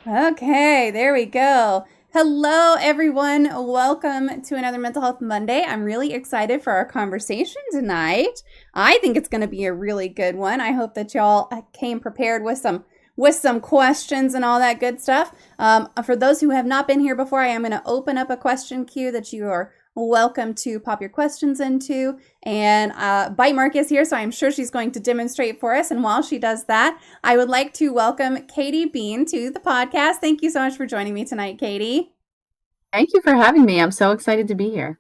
Okay, there we go. Hello, everyone. Welcome to another Mental Health Monday. I'm really excited for our conversation tonight. I think it's going to be a really good one. I hope that y'all came prepared with some questions and all that good stuff. For those who have not been here before, I am going to open up a question queue that you are welcome to pop your questions into. And Bite Mark is here, so I'm sure she's going to demonstrate for us. And while she does that, I would like to welcome Katie Bean to the podcast. Thank you so much for joining me tonight, Katie. Thank you for having me. I'm so excited to be here.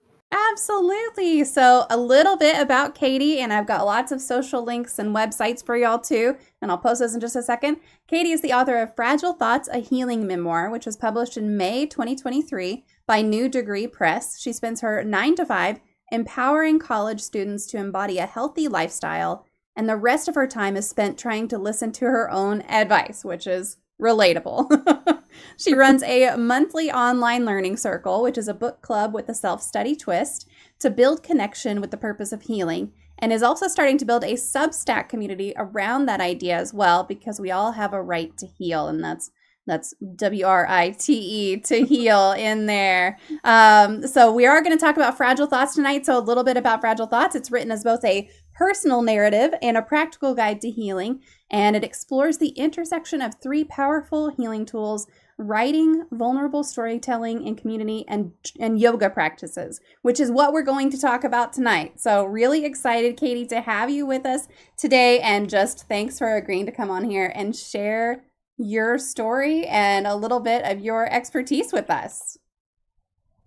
Absolutely. So, a little bit about Katie, and I've got lots of social links and websites for y'all too, and I'll post those in just a second. Katie is the author of Fragile Thoughts, a Healing Memoir, which was published in May 2023 by New Degree Press. She spends her 9 to 5 empowering college students to embody a healthy lifestyle, and the rest of her time is spent trying to listen to her own advice, which is relatable. She runs a monthly online learning circle, which is a book club with a self-study twist to build connection with the purpose of healing, and is also starting to build a Substack community around that idea as well, because we all have a right to heal, and that's WRITE, to heal in there. So we are going to talk about fragile thoughts tonight. So a little bit about fragile thoughts. It's written as both a personal narrative and a practical guide to healing, and it explores the intersection of three powerful healing tools: writing, vulnerable storytelling, and community, and yoga practices, which is what we're going to talk about tonight. So really excited, Katie, to have you with us today, and just thanks for agreeing to come on here and share your story and a little bit of your expertise with us.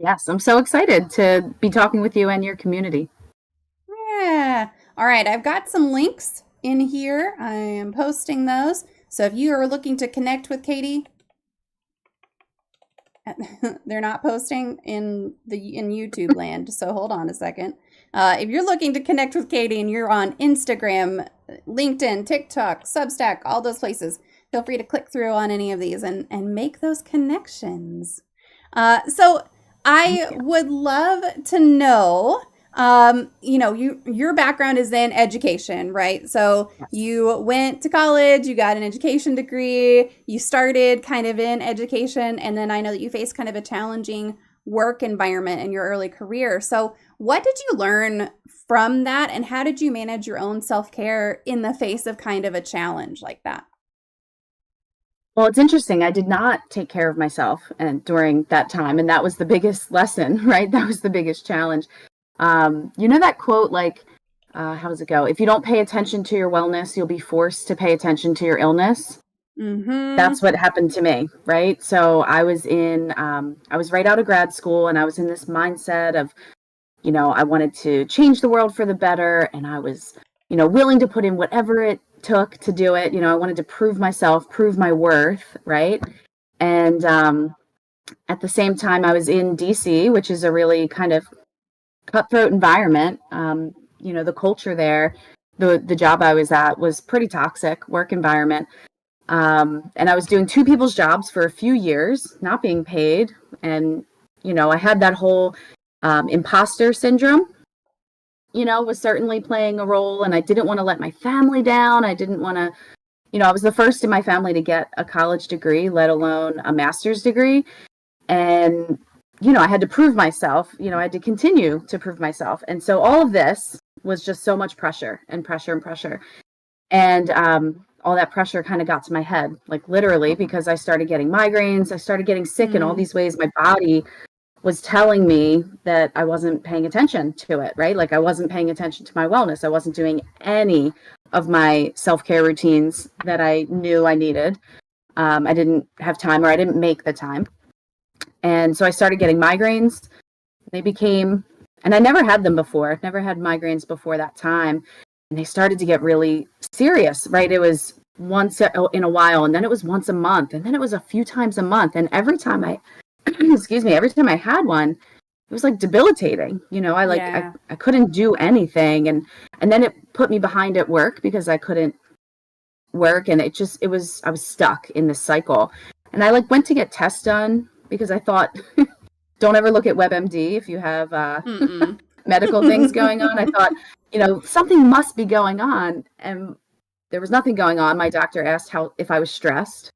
Yes, I'm so excited to be talking with you and your community. Yeah. All right, I've got some links in here. I am posting those. So if you are looking to connect with Katie, they're not posting in YouTube land, so hold on a second. If you're looking to connect with Katie and you're on Instagram, LinkedIn, TikTok, Substack, all those places, feel free to click through on any of these and make those connections. So I would love to know, your background is in education, right? So Yes. you went to college, you got an education degree, you started kind of in education, and then I know that you faced kind of a challenging work environment in your early career. So what did you learn from that, and how did you manage your own self-care in the face of kind of a challenge like that? Well, it's interesting. I did not take care of myself and during that time, and that was the biggest lesson, right? That was the biggest challenge. You know that quote, like, how does it go? If you don't pay attention to your wellness, you'll be forced to pay attention to your illness. Mm-hmm. That's what happened to me, right? So I was right out of grad school, and I was in this mindset of, I wanted to change the world for the better, and I was, willing to put in whatever it took to do it. I wanted to prove myself, prove my worth, right? And at the same time, I was in DC, which is a really kind of cutthroat environment. The culture there, the job I was at was pretty toxic work environment. And I was doing two people's jobs for a few years, not being paid. And, I had that whole imposter syndrome, was certainly playing a role. And I didn't want to let my family down. I didn't want to, I was the first in my family to get a college degree, let alone a master's degree. And, I had to prove myself, I had to continue to prove myself. And so all of this was just so much pressure and pressure and pressure. And all that pressure kind of got to my head, like literally, because I started getting migraines. I started getting sick in all Mm. these ways. My body was telling me that I wasn't paying attention to it, right? Like I wasn't paying attention to my wellness. I wasn't doing any of my self-care routines that I knew I needed. I didn't have time, or I didn't make the time. And so I started getting migraines. They became, and I never had them before. I've never had migraines before that time. And they started to get really serious, right? It was once in a while, and then it was once a month, and then it was a few times a month. And every time excuse me, every time I had one, it was like debilitating. Yeah. I couldn't do anything. And then it put me behind at work because I couldn't work. And I was stuck in this cycle. And I went to get tests done because I thought, don't ever look at WebMD if you have Mm-mm. medical things going on. I thought, something must be going on. And there was nothing going on. My doctor asked if I was stressed.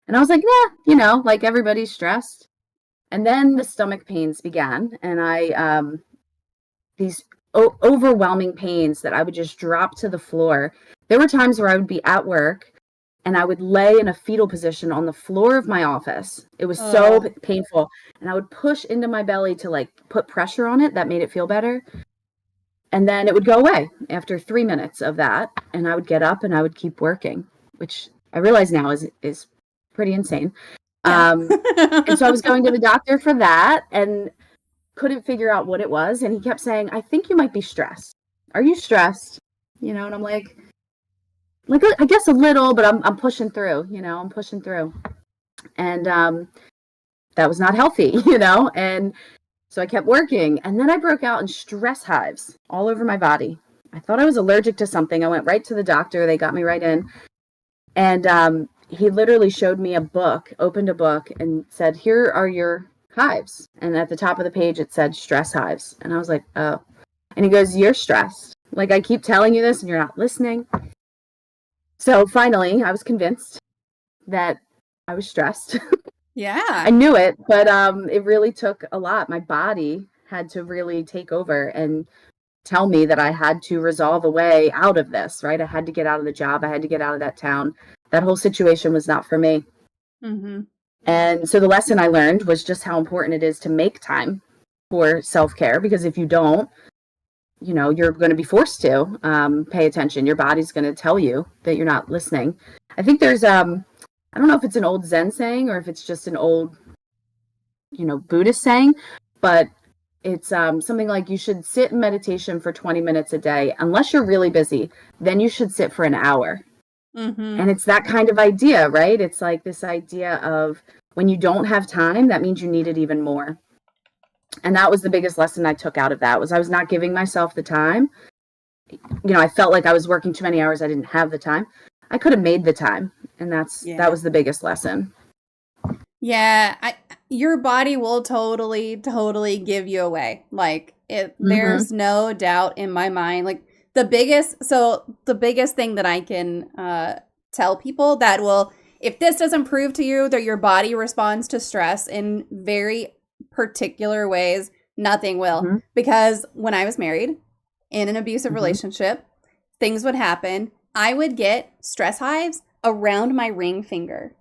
And I was like, yeah, you know, like everybody's stressed. And then the stomach pains began, and these overwhelming pains that I would just drop to the floor. There were times where I would be at work and I would lay in a fetal position on the floor of my office. It was so Oh, painful. And I would push into my belly to like put pressure on it. That made it feel better. And then it would go away after 3 minutes of that. And I would get up and I would keep working, which I realize now is pretty insane. yeah. And so I was going to the doctor for that and couldn't figure out what it was. And he kept saying, I think you might be stressed. Are you stressed? You know, and I'm like I guess a little, but I'm pushing through, you know, I'm pushing through. And that was not healthy, you know, and so I kept working. And then I broke out in stress hives all over my body. I thought I was allergic to something. I went right to the doctor. They got me right in. And he literally showed me a book, opened a book, and said, here are your hives. And at the top of the page, it said stress hives. And I was like, oh. And he goes, you're stressed. Like, I keep telling you this and you're not listening. So finally, I was convinced that I was stressed. Yeah. I knew it, but it really took a lot. My body had to really take over and tell me that I had to resolve a way out of this, right? I had to get out of the job. I had to get out of that town. That whole situation was not for me. Mm-hmm. And so the lesson I learned was just how important it is to make time for self-care, because if you don't, you know, you're going to be forced to pay attention. Your body's going to tell you that you're not listening. I think there's, I don't know if it's an old Zen saying or if it's just an old, you know, Buddhist saying, but it's something like you should sit in meditation for 20 minutes a day. Unless you're really busy, then you should sit for an hour. Mm-hmm. And it's that kind of idea, right? It's like this idea of when you don't have time, that means you need it even more. And that was the biggest lesson I took out of that, was I was not giving myself the time. You know, I felt like I was working too many hours. I didn't have the time. I could have made the time. And that was the biggest lesson. Yeah, your body will totally give you away. Like there's no doubt in my mind. Like the biggest thing that I can tell people that will, if this doesn't prove to you that your body responds to stress in very particular ways, nothing will. Mm-hmm. Because when I was married in an abusive relationship, things would happen. I would get stress hives around my ring finger.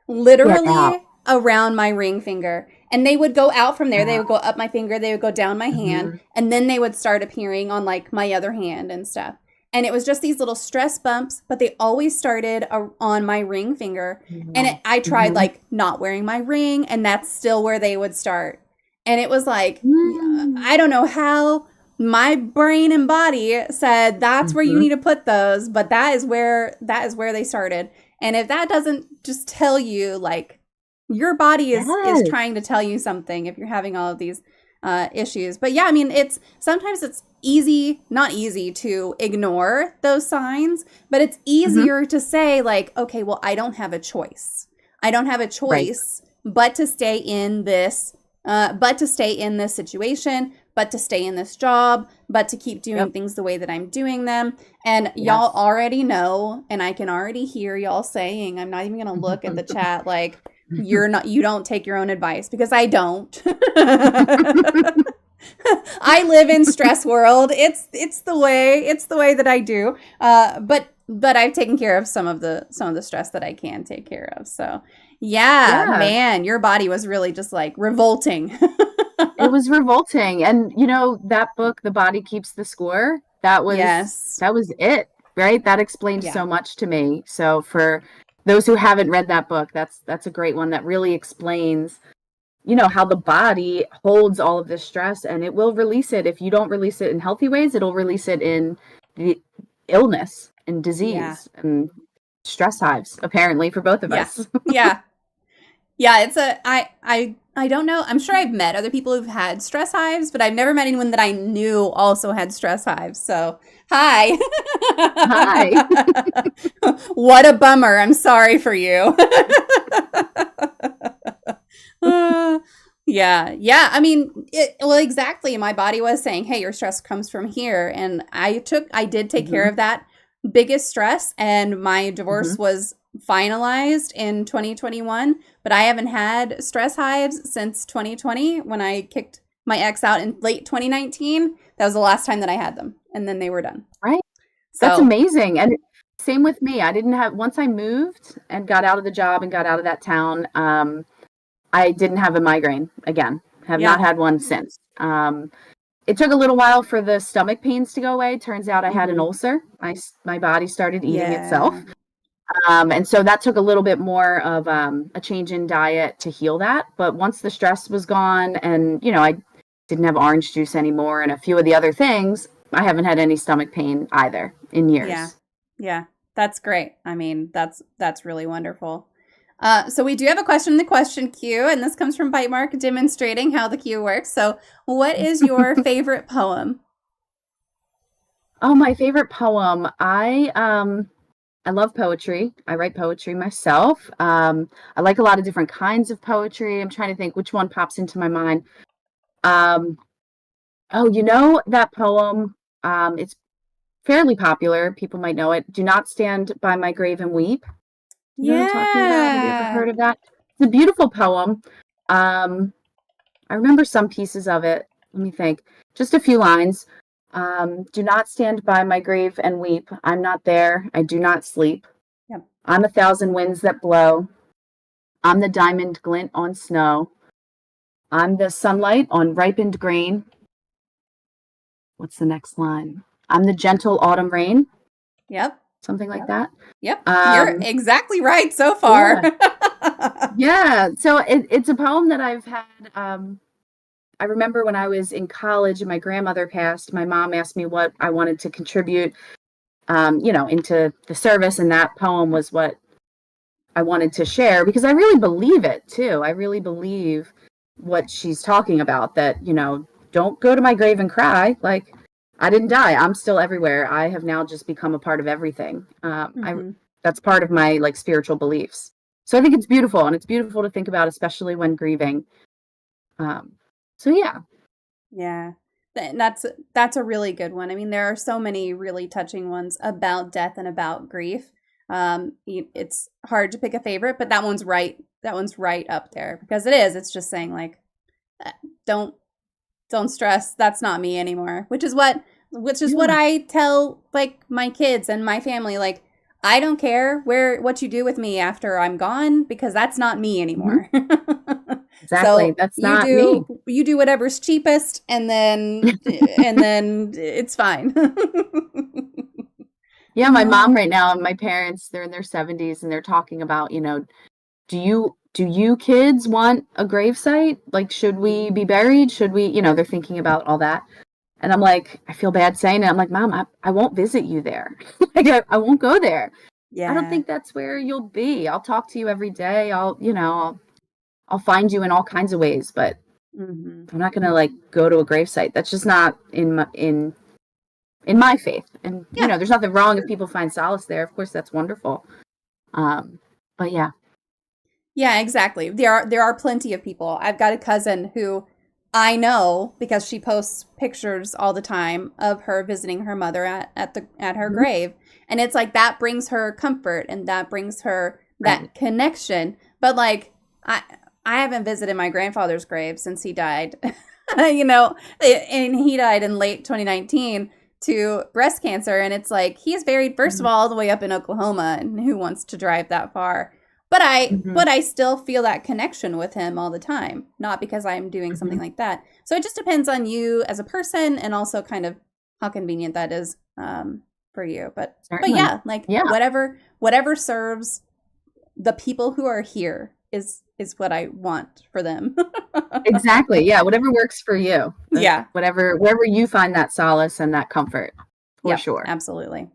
Literally around my ring finger. And they would go out from there. They would go up my finger. They would go down my hand. And then they would start appearing on like my other hand and stuff. And it was just these little stress bumps, but they always started on my ring finger. And I tried like not wearing my ring, and that's still where they would start. And it was like, I don't know how my brain and body said that's where you need to put those, but that is where they started. And if that doesn't just tell you, like, your body is trying to tell you something if you're having all of these issues. But yeah, I mean, sometimes it's not easy to ignore those signs, but it's easier to say like, okay, well, I don't have a choice. I don't have a choice but to stay in this, situation, but to stay in this job, but to keep doing things the way that I'm doing them. And y'all already know, and I can already hear y'all saying, I'm not even going to look at the chat like, you don't take your own advice, because I don't. I live in stress world. It's the way that I do. But I've taken care of some of the stress that I can take care of. So yeah, man, your body was really just like revolting. It was revolting. And you know, that book, The Body Keeps the Score, that was it, right? That explained so much to me. So for those who haven't read that book, that's a great one that really explains, you know, how the body holds all of this stress, and it will release it. If you don't release it in healthy ways, it'll release it in the illness and disease and stress hives, apparently, for both of us. It's I don't know. I'm sure I've met other people who've had stress hives, but I've never met anyone that I knew also had stress hives. So, hi. Hi. What a bummer. I'm sorry for you. Yeah. I mean, exactly. My body was saying, hey, your stress comes from here. And I did take care of that biggest stress. And my divorce was finalized in 2021, but I haven't had stress hives since 2020 when I kicked my ex out in late 2019. That was the last time that I had them, and then they were done. Right. That's So, amazing. And same with me. I didn't have, once I moved and got out of the job and got out of that town, I didn't have a migraine again. Have not yeah. had one since. It took a little while for the stomach pains to go away. Turns out I had an Hmm. ulcer. My body started eating itself. Yeah. And so that took a little bit more of a change in diet to heal that. But once the stress was gone and, I didn't have orange juice anymore and a few of the other things, I haven't had any stomach pain either in Yeah. years. Yeah. That's great. I mean, that's really wonderful. So we do have a question in the question queue, and this comes from Bitemark demonstrating how the queue works. So, what is your favorite poem? Oh, my favorite poem. I love poetry. I write poetry myself. I like a lot of different kinds of poetry. I'm trying to think which one pops into my mind. Um, oh, that poem. It's fairly popular. People might know it. Do not stand by my grave and weep. You know what I'm talking about? Have you ever Yeah. heard of that? It's a beautiful poem. Um, I remember some pieces of it. Let me think. Just a few lines. Do not stand by my grave and weep. I'm not there. I do not sleep. Yep. I'm a thousand winds that blow. I'm the diamond glint on snow. I'm the sunlight on ripened grain. What's the next line? I'm the gentle autumn rain. Yep. Something like that. Yep. You're Um, exactly right so far. yeah. Yeah. So it's a poem that I've had. I remember when I was in college and my grandmother passed, my mom asked me what I wanted to contribute, into the service. And that poem was what I wanted to share because I really believe it too. I really believe what she's talking about that, don't go to my grave and cry. Like, I didn't die. I'm still everywhere. I have now just become a part of everything. Hmm. That's part of my like spiritual beliefs. So I think it's beautiful, and it's beautiful to think about, especially when grieving. Um, so yeah. Yeah. That's a really good one. I mean, there are so many really touching ones about death and about grief. It's hard to pick a favorite, but that one's right. That one's right up there because it is. It's just saying like, eh, don't don't stress. That's not me anymore. Which is what Yeah. I tell like my kids and my family. Like, I don't care what you do with me after I'm gone because that's not me Mhm. anymore. Exactly. So That's you not me. do whatever's cheapest, and then it's fine. Yeah, my mom Oh, right now and my parents, they're in their 70s and they're talking about, do you kids want a gravesite? Like, should we be buried? Should we, they're thinking about all that. And I'm like, I feel bad saying it. I'm like, Mom, I won't visit you there. Like, I won't go there. I don't yeah. think that's where you'll be. I'll talk to you every day. I'll find you in all kinds of ways, but Hmm. I'm not gonna like go to a gravesite. That's just not in my faith. And Yeah. there's nothing wrong if people find solace there. Of course, that's wonderful. But yeah. Yeah, exactly. There are plenty of people. I've got a cousin who I know because she posts pictures all the time of her visiting her mother at her Mhm. grave. And it's like that brings her comfort and that brings her Right. that connection. But like I I haven't visited my grandfather's grave since he died. And he died in late 2019 to breast cancer, and it's like he's buried first of Mhm. all the way up in Oklahoma, and who wants to drive that far? But I Mhm. but I still feel that connection with him all the time, not because I'm doing something Mhm. like that. So it just depends on you as a person and also kind of how convenient that is for you. But Certainly. yeah, like Yeah. whatever serves the people who are here is what I want for them. Exactly. Yeah. Whatever works for you. Yeah. Whatever, wherever you find that solace and that comfort, for Yep, sure. absolutely.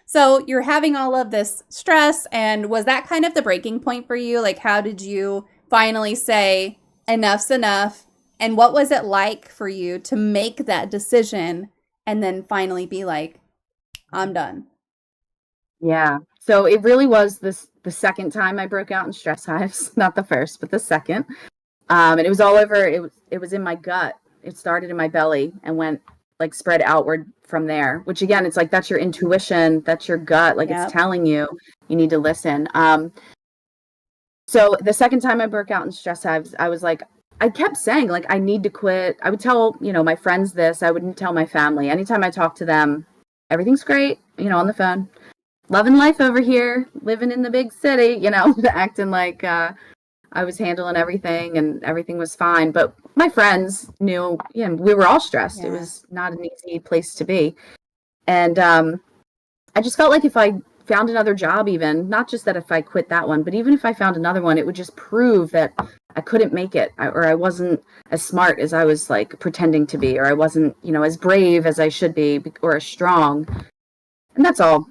So you're having all of this stress, and was that kind of the breaking point for you? Like, how did you finally say, enough's enough? And what was it like for you to make that decision and then finally be like, I'm done? Yeah. So it really was the second time I broke out in stress hives, not the first, but the second. And it was all over. It was in my gut. It started in my belly and went like spread outward from there, which again, it's like, that's your intuition, that's your gut. Like it's Yep. telling you, you need to listen. So the second time I broke out in stress, I was like, I kept saying like, I need to quit. I would tell, my friends this, I wouldn't tell my family. Anytime I talked to them, everything's great, on the phone, loving life over here, living in the big city, acting like, I was handling everything and everything was fine. But my friends knew, we were all stressed. It Yeah. was not an easy place to be. And I just felt like if I found another job, even, not just that if I quit that one, but even if I found another one, it would just prove that I couldn't make it, or I wasn't as smart as I was like pretending to be, or I wasn't, as brave as I should be, or as strong. And that's all,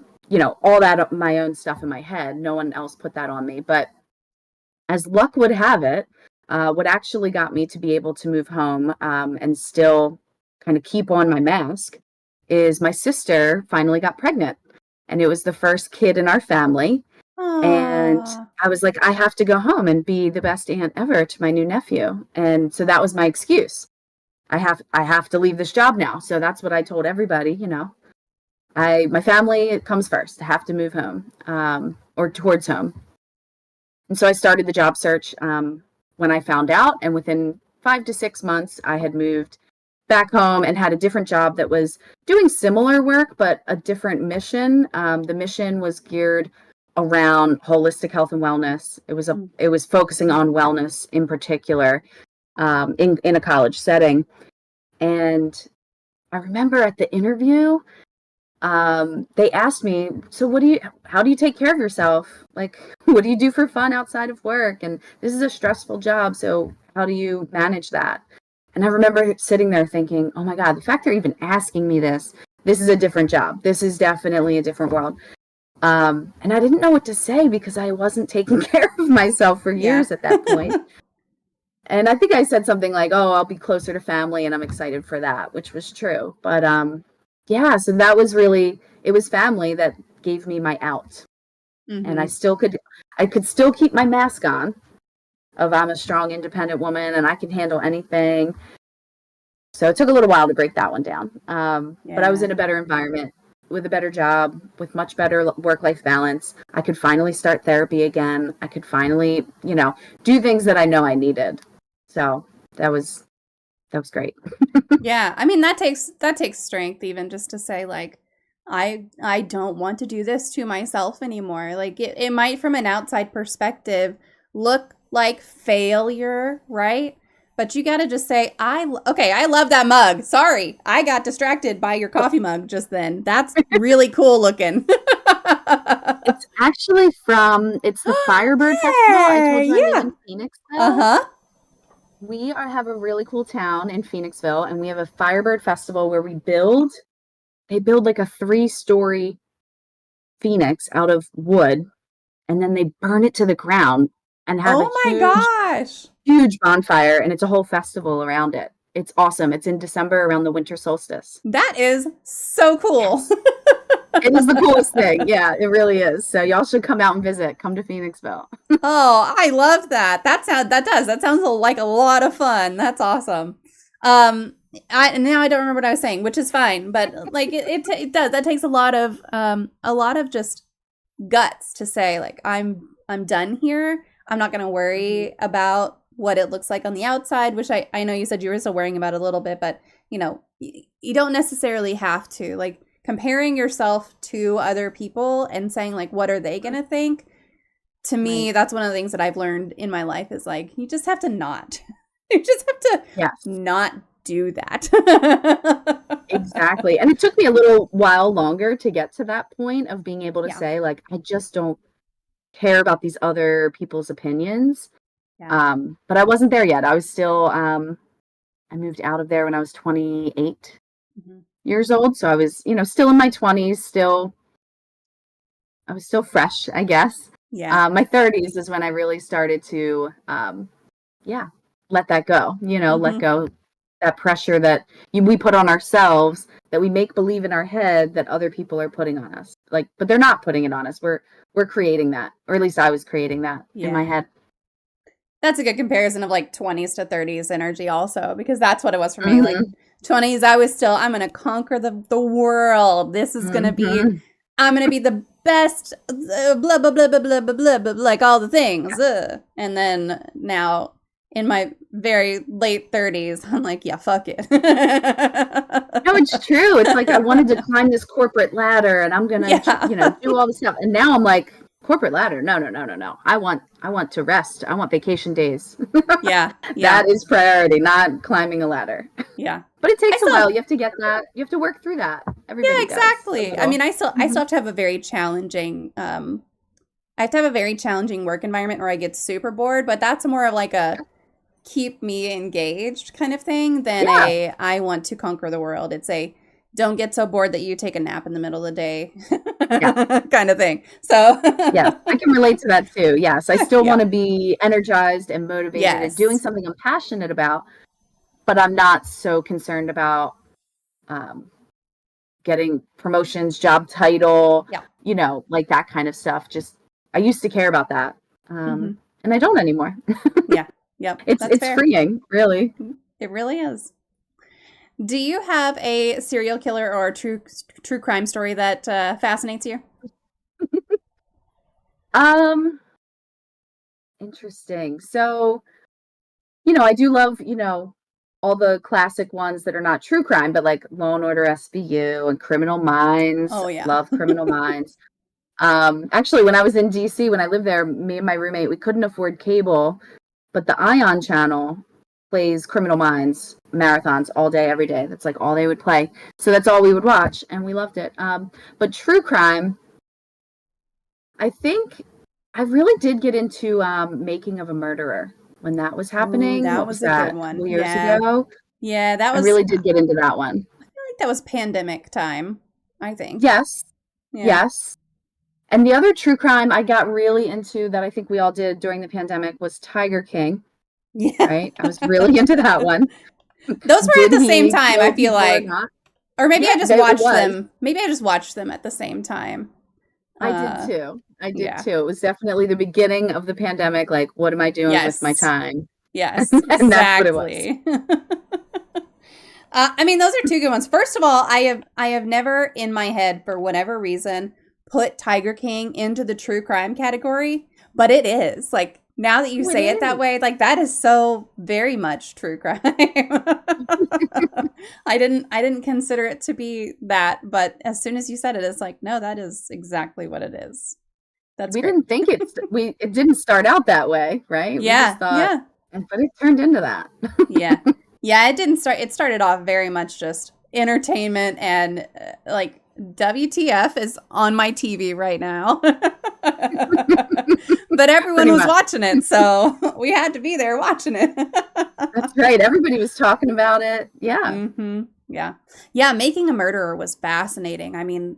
all that my own stuff in my head. No one else put that on me. But as luck would have it, what actually got me to be able to move home and still kind of keep on my mask is my sister finally got pregnant. And it was the first kid in our family. And Aw. I was like, I have to go home and be the best aunt ever to my new nephew. And so that was my excuse. I have to leave this job now. So that's what I told everybody, my family, it comes first. I have to move home, or towards home. And so I started the job search when I found out, and within 5 to 6 months, I had moved back home and had a different job that was doing similar work, but a different mission. The mission was geared around holistic health and wellness. It was focusing on wellness in particular, in a college setting. And I remember at the interview, they asked me, so how do you take care of yourself? Like, what do you do for fun outside of work? And this is a stressful job, so how do you manage that? And I remember sitting there thinking, oh my God, the fact they're even asking me this is a different job. This is definitely a different world. And I didn't know what to say because I wasn't taking care of myself for years at that point. And I think I said something like, oh, I'll be closer to family and I'm excited for that, which was true. But yeah, so that was really, it was family that gave me my out. And I could still keep my mask on of I'm a strong, independent woman and I can handle anything. So it took a little while to break that one down. But I was in a better environment with a better job, with much better work-life balance. I could finally start therapy again. I could finally, do things that I know I needed. So that was great. Yeah, I mean that takes strength even just to say like I don't want to do this to myself anymore. Like it might from an outside perspective look like failure, right? But you got to just say I love that mug. Sorry, I got distracted by your coffee mug just then. That's really cool looking. It's actually it's the Firebird Festival. I told you I live in Phoenixville. Uh-huh. We have a really cool town in Phoenixville, and we have a Firebird Festival where they build like a 3-story phoenix out of wood, and then they burn it to the ground and have huge bonfire, and it's a whole festival around it. It's awesome. It's in December around the winter solstice. That is so cool. Yes. It is the coolest thing. Yeah, it really is. So y'all should come out and visit. Come to Phoenixville. Oh, I love that. That sounds like a lot of fun. That's awesome. Now I don't remember what I was saying, which is fine, but like it does. That takes a lot of just guts to say like I'm done here. I'm not going to worry about what it looks like on the outside, which I know you said you were still worrying about a little bit, but you don't necessarily have to. Like comparing yourself to other people and saying like what are they going to think? To me, that's one of the things that I've learned in my life is like you just have to not. You just have to not do that. Exactly. And it took me a little while longer to get to that point of being able to say like I just don't care about these other people's opinions. But I wasn't there yet. I was still I moved out of there when I was 28 years old, so I was still in my 20s. I was still fresh, I guess. My 30s is when I really started to let that go, let go that pressure that we put on ourselves, that we make believe in our head that other people are putting on us, like, but they're not putting it on us. We're creating that, or at least I was creating that in my head. That's a good comparison of like 20s to 30s energy also, because that's what it was for me. Like 20s, I was still, I'm going to conquer the world. This is going to be, Mhm. I'm going to be the best, blah, blah, blah, blah, blah, blah, blah, blah, like all the things. And then now in my very late 30s, I'm like, yeah, fuck it. No, it's true. It's like I wanted to climb this corporate ladder and I'm gonna, Yeah. do all this stuff. And now I'm like, corporate ladder? No, no, no, no, no. I want to rest. I want vacation days. Yeah. Yeah. That is priority, not climbing a ladder. Yeah. But it I takes a still, while. You have to get that. You have to work through that. yeah, Everybody does a exactly. I little. mean, I still Mhm. have to have a very challenging, I have to have a very challenging work environment where I get super bored, but that's more of like a keep me engaged kind of thing than Yeah, a I want to conquer the world. It's a don't get so bored that you take a nap in the middle of the day yeah, kind of thing. So, yes. I can relate to that too. Yes, I still want yeah. to be energized and motivated and doing Yes. something I'm passionate about, but I'm not so concerned about um, getting promotions, job title, Yeah. like that kind of stuff. Just I used to care about that, Hmm. and I don't anymore. Yeah. Yep. It's That's it's fair. freeing, really. It really is. Do you have a serial killer or a true crime story that fascinates you? Um, Interesting. So, I do love, all the classic ones that are not true crime, but like Law and Order SVU and Criminal Minds. Oh yeah. Love Criminal Minds. Actually, when I was in DC, when I lived there, me and my roommate, we couldn't afford cable, but the Ion channel plays Criminal Minds marathons all day, every day. That's like all they would play. So that's all we would watch, and we loved it. But true crime, I think I really did get into Making of a Murderer when that was Ooh, happening. that What was was a good that? A one. couple years Yeah. ago. Yeah, that I was really did get into that one. I feel like that was pandemic time, I think. Yes, Yeah. yes. And the other true crime I got really into that I think we all did during the pandemic was Tiger King, Yeah. right? I was really into that one. Those were at Did the same he time, I kill feel people or like. not? Or maybe Yeah, I just it watched was. them. Maybe I just watched them at the same time. I did Uh too. I did yeah. too. It was definitely the beginning of the pandemic. Like, what am I doing with my Yes. time? Yes, And that's what it was. exactly. I mean, those are two good ones. First of all, I have never in my head, for whatever reason, put Tiger King into the true crime category, but it is. Like now that you Oh, it say it that is. way, like that is so very much true crime. I didn't consider it to be that, but as soon as you said it, it's like, no, that is exactly what it is. That's We great. didn't think it didn't start out that way, right? We just Yeah, thought, yeah. but it turned into that. Yeah. Yeah, it started off very much just entertainment and like WTF is on my TV right now. But everyone Pretty was much. watching it, so we had to be there watching it. That's right. Everybody was talking about it. Yeah. Yeah. Yeah, Making a Murderer was fascinating. I mean,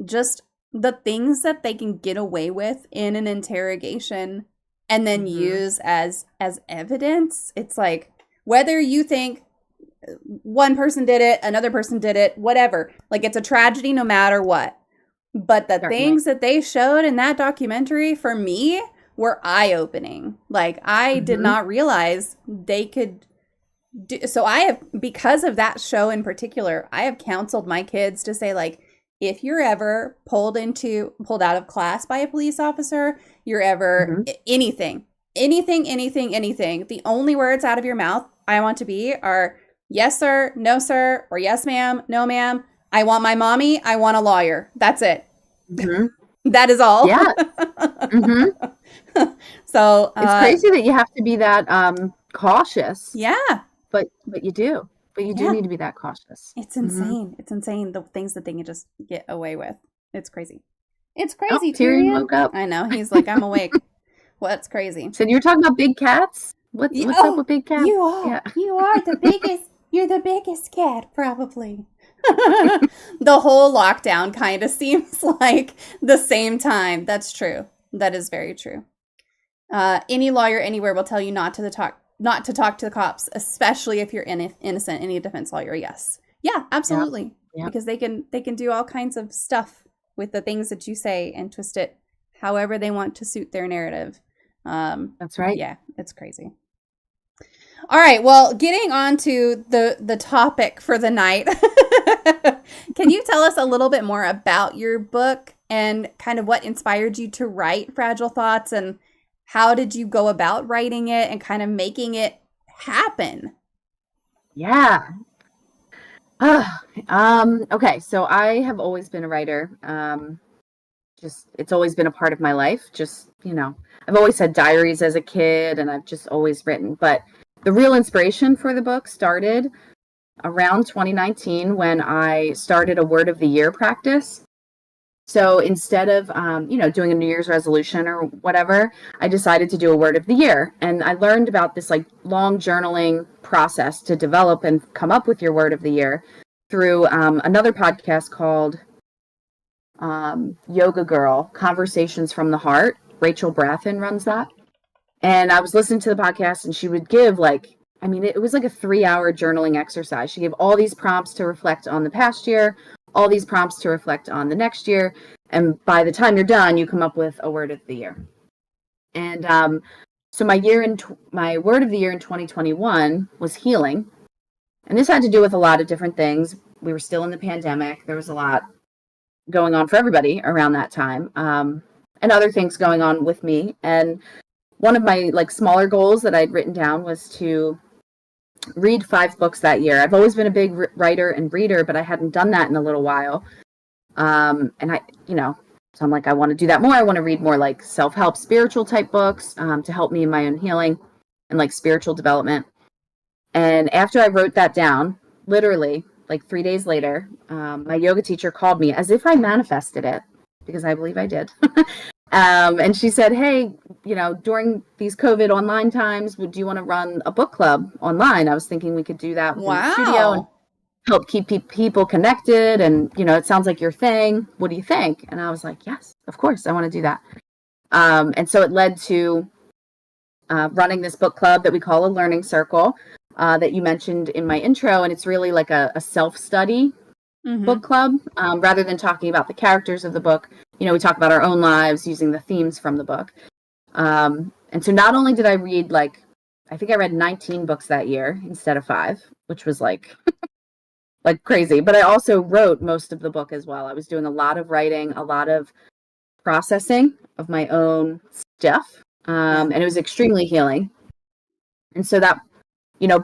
just the things that they can get away with in an interrogation and then Hmm. use as evidence. It's like whether you think one person did it, another person did it, whatever. Like it's a tragedy no matter what. But the Certainly. things that they showed in that documentary for me were eye-opening. Like I did Hmm. not realize they could do so. I have, because of that show in particular, I have counseled my kids to say like, if you're ever pulled out of class by a police officer, you're ever Hmm. anything, the only words out of your mouth I want to be are yes sir, no sir, or yes ma'am, no ma'am. I want my mommy, I want a lawyer. That's it. Hmm. That is all. Yeah. Hmm. So It's crazy that you have to be that cautious, yeah, but you do. But you do yeah. need to be that cautious. It's Hmm. insane. It's insane the things that they can just get away with. It's crazy. It's Oh, crazy, Tyrion Tyrion. woke up. I know. He's like, I'm awake. What's crazy? Said you were talking about big cats. What's up Oh, with big cats? you are. Yeah. You are the biggest. You're the biggest cat, probably. The whole lockdown kind of seems like the same time. That's true. That is very true. Any lawyer anywhere will tell you not to talk to the cops, especially if you're innocent. Any defense lawyer, yes, yeah, Yeah. absolutely, Yeah. because they can do all kinds of stuff with the things that you say and twist it however they want to suit their narrative. That's right. Yeah, it's crazy. All right. Well, getting on to the topic for the night. Can you tell us a little bit more about your book and kind of what inspired you to write Fragile Thoughts, and how did you go about writing it and kind of making it happen? Yeah. Okay, so I have always been a writer. Just it's always been a part of my life. Just, I've always had diaries as a kid and I've just always written. But the real inspiration for the book started around 2019 when I started a word of the year practice. So instead of, doing a New Year's resolution or whatever, I decided to do a word of the year. And I learned about this like long journaling process to develop and come up with your word of the year through another podcast called Yoga Girl, Conversations from the Heart. Rachel Brathen runs that. And I was listening to the podcast and she would give it was like a 3-hour journaling exercise. She gave all these prompts to reflect on the past year, all these prompts to reflect on the next year. And by the time you're done, you come up with a word of the year. And so my word of the year in 2021 was healing. And this had to do with a lot of different things. We were still in the pandemic. There was a lot going on for everybody around that time, and other things going on with me. And one of my smaller goals that I'd written down was to read 5 books that year. I've always been a big writer and reader, but I hadn't done that in a little while. And so I'm like, I want to do that more. I want to read more self-help, spiritual type books to help me in my own healing and spiritual development. And after I wrote that down, literally 3 days later, my yoga teacher called me as if I manifested it, because I believe I did. And she said, hey, during these COVID online times, do you want to run a book club online? I was thinking we could do that within the studio and help keep people connected. And, it sounds like your thing. What do you think? And I was like, yes, of course, I want to do that. And so it led to running this book club that we call a learning circle. That you mentioned in my intro, and it's really like a self-study book club. Rather than talking about the characters of the book, we talk about our own lives using the themes from the book. And so not only did I read I think I read 19 books that year instead of 5, which was like crazy, but I also wrote most of the book as well. I was doing a lot of writing, a lot of processing of my own stuff, and it was extremely healing. And so that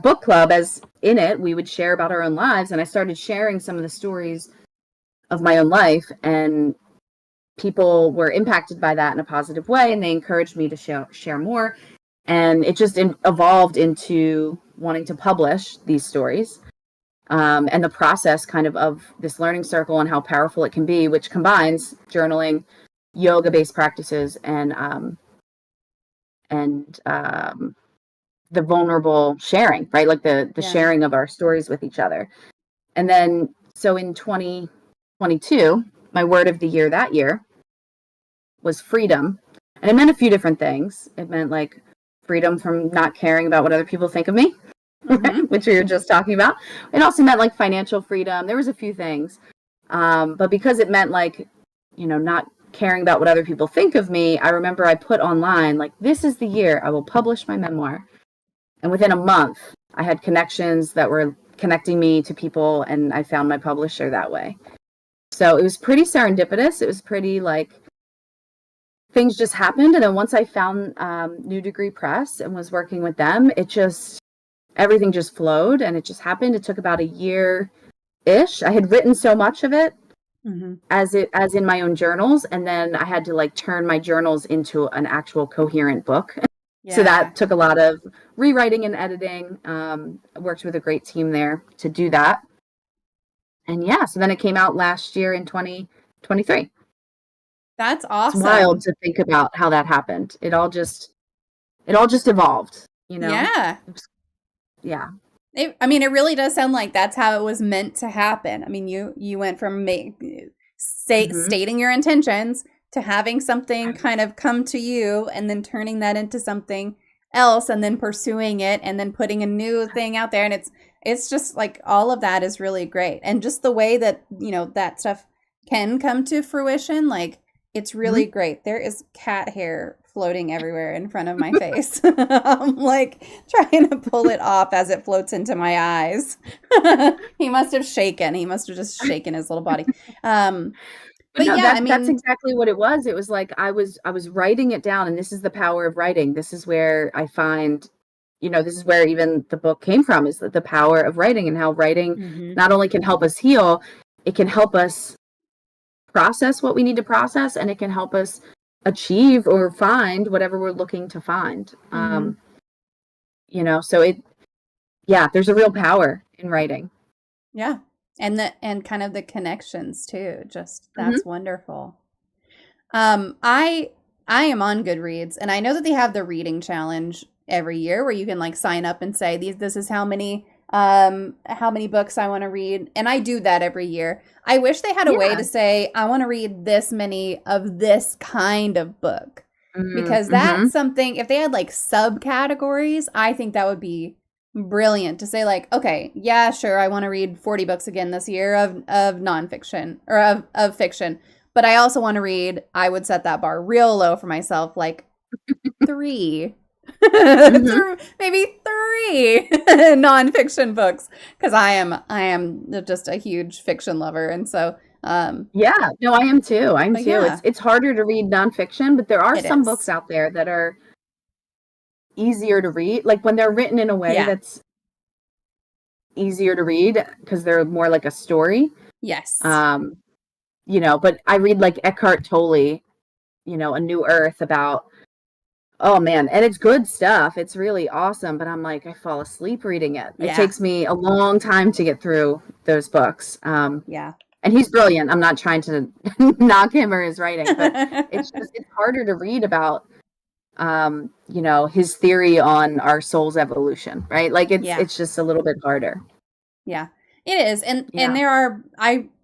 book club, as in it, we would share about our own lives. And I started sharing some of the stories of my own life, and people were impacted by that in a positive way. And they encouraged me to share more. And it just evolved into wanting to publish these stories. And the process of this learning circle and how powerful it can be, which combines journaling, yoga-based practices, and the vulnerable sharing, right? The sharing of our stories with each other. And then, so in 2022, my word of the year that year was freedom. And it meant a few different things. It meant freedom from not caring about what other people think of me, which we were just talking about. It also meant financial freedom. There was a few things. But because it meant not caring about what other people think of me, I remember I put online, this is the year I will publish my memoir. And within a month, I had connections that were connecting me to people, and I found my publisher that way. So it was pretty serendipitous. It was pretty things just happened. And then once I found New Degree Press and was working with them, everything just flowed, and it just happened. It took about a year-ish. I had written so much of it as in my own journals, and then I had to turn my journals into an actual coherent book. Yeah. So that took a lot of rewriting and editing. I worked with a great team there to do that. And so then it came out last year in 2023. That's awesome. It's wild to think about how that happened. It all just evolved, Yeah. Yeah. It really does sound like that's how it was meant to happen. You went from stating your intentions to having something kind of come to you, and then turning that into something else, and then pursuing it, and then putting a new thing out there. And it's just all of that is really great. And just the way that, that stuff can come to fruition, it's really great. There is cat hair floating everywhere in front of my face. I'm like trying to pull it off as it floats into my eyes. He must have shaken. He must have just shaken his little body. But But no, yeah, I that's mean, exactly what it was. It was like I was writing it down, and this is the power of writing. This is where I find, this is where even the book came from, is the power of writing, and how writing mhm, not only can help us heal, it can help us process what we need to process, and it can help us achieve or find whatever we're looking to find. mhm. So there's a real power in writing. Yeah. And kind of the connections too. Just Hmm. that's wonderful. I am on Goodreads, and I know that they have the reading challenge every year where you can like sign up and say this is how many books I want to read, and I do that every year. I wish they had a way Yeah. to say I want to read this many of this kind of book, because Mm-hmm. that's something, if they had like subcategories, I think that would be brilliant to say like, okay, yeah, sure, I want to read 40 books again this year of nonfiction or of fiction, but I also want to read, I would set that bar real low for myself, like three, Hmm. maybe three nonfiction books, because I am just a huge fiction lover, and so Yeah, no, I am too. I'm but too. yeah, It's harder to read nonfiction, but there are it some books is. out there that are easier to read. Like when they're written in a way Yeah. that's easier to read because they're more like a story. Yes. Um, but I read like Eckhart Tolle, A New Earth about, oh man, and it's good stuff. It's really awesome, but I'm like, I fall asleep reading it. It Yeah. takes me a long time to get through those books. Yeah. And he's brilliant. I'm not trying to knock him or his writing, but it's harder to read about his theory on our soul's evolution, right? Like Yeah. it's just a little bit harder. Yeah. It is. And Yeah. there are,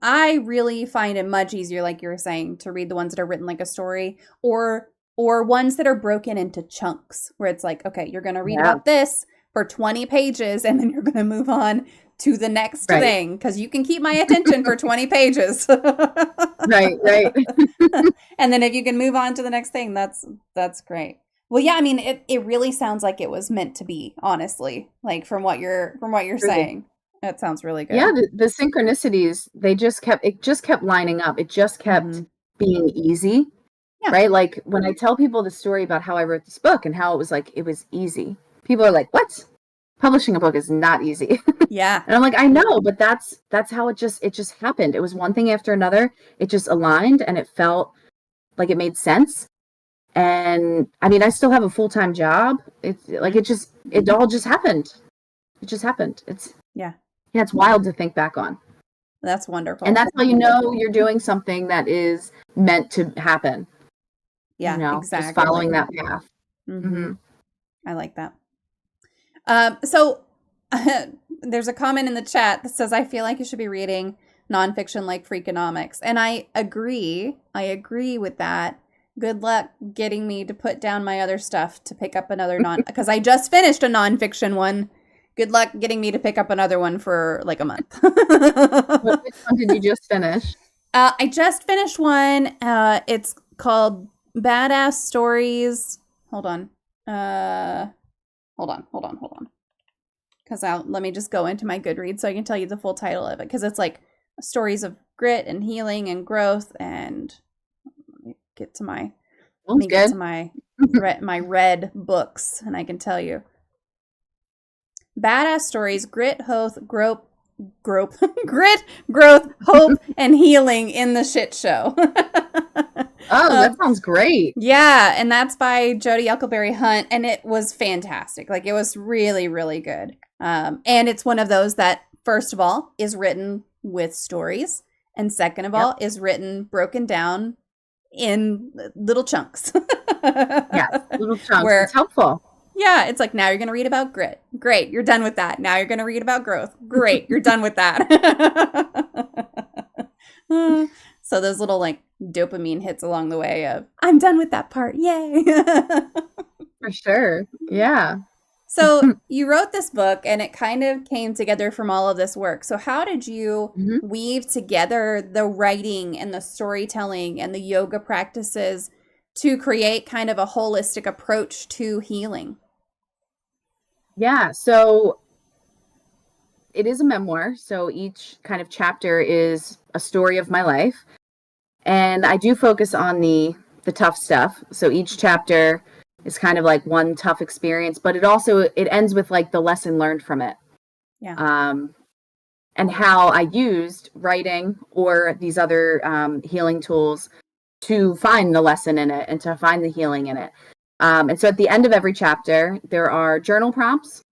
I really find it much easier, like you were saying, to read the ones that are written like a story, or ones that are broken into chunks where it's like, okay, you're going to read Yeah. about this for 20 pages and then you're going to move on to the next Right. thing because you can keep my attention for 20 pages. Right. Right. And then if you can move on to the next thing, that's great. Well, yeah, I mean, it really sounds like it was meant to be, honestly. Like from what you're Truly. saying. It sounds really Yeah, good. the synchronicities, it just kept lining up. It just kept Mhm. being easy, Yeah. right? Like when I tell people the story about how I wrote this book and how it was like it was easy. People are like, "What? Publishing a book is not easy." Yeah. And I'm like, "I know, but that's how it just happened. It was one thing after another. It just aligned and it felt like it made sense. And I mean, I still have a full-time job. It's like Mhm. it all just happened. It just happened. Yeah. Yeah, it's wild to think back on. That's And wonderful. that's how you know you're doing something that is meant to happen, Yeah, just following exactly. that path. Mhm. Hmm. I like that. So there's a comment in the chat that says, I feel like you should be reading nonfiction like Freakonomics. And I agree. I agree with that. Good luck getting me to put down my other stuff to pick up another because I just finished a nonfiction one. Good luck getting me to pick up another one for like a month. Which one did you just finish? I just finished one. It's called Badass Stories. Hold on. Hold on. Because let me just go into my Goodreads so I can tell you the full title of it. Because it's like stories of grit and healing and growth. And let me get to my let Sounds me get good. to my red books, and I can tell you. Badass Stories: Grit, Hope, Grope, Grit, Growth, Hope, and Healing in the Shit Show. Oh, that um, sounds great. yeah, and that's by Jodi Huckleberry Hunt, and it was fantastic. Like it was really, really good. And it's one of those that, first of all, is written with stories, and second of Yep. all, is written broken down in little chunks. Yes. Little chunks. It's Where helpful. yeah, it's like now you're going to read about grit. Great, you're done with that. Now you're going to read about growth. Great, you're done with that. So those little like dopamine hits along the way of I'm done with that part. Yay. For sure. Yeah. So you wrote this book and it kind of came together from all of this work. So how did you Mhm. weave together the writing and the storytelling and the yoga practices to create kind of a holistic approach to healing? Yeah, so it is a memoir. So each kind of chapter is a story of my life. And I do focus on the tough stuff. So each chapter is kind of like one tough experience, but it ends with like the lesson learned from it. Yeah. And how I used writing or these other healing tools to find the lesson in it and to find the healing in it. And so at the end of every chapter, there are journal prompts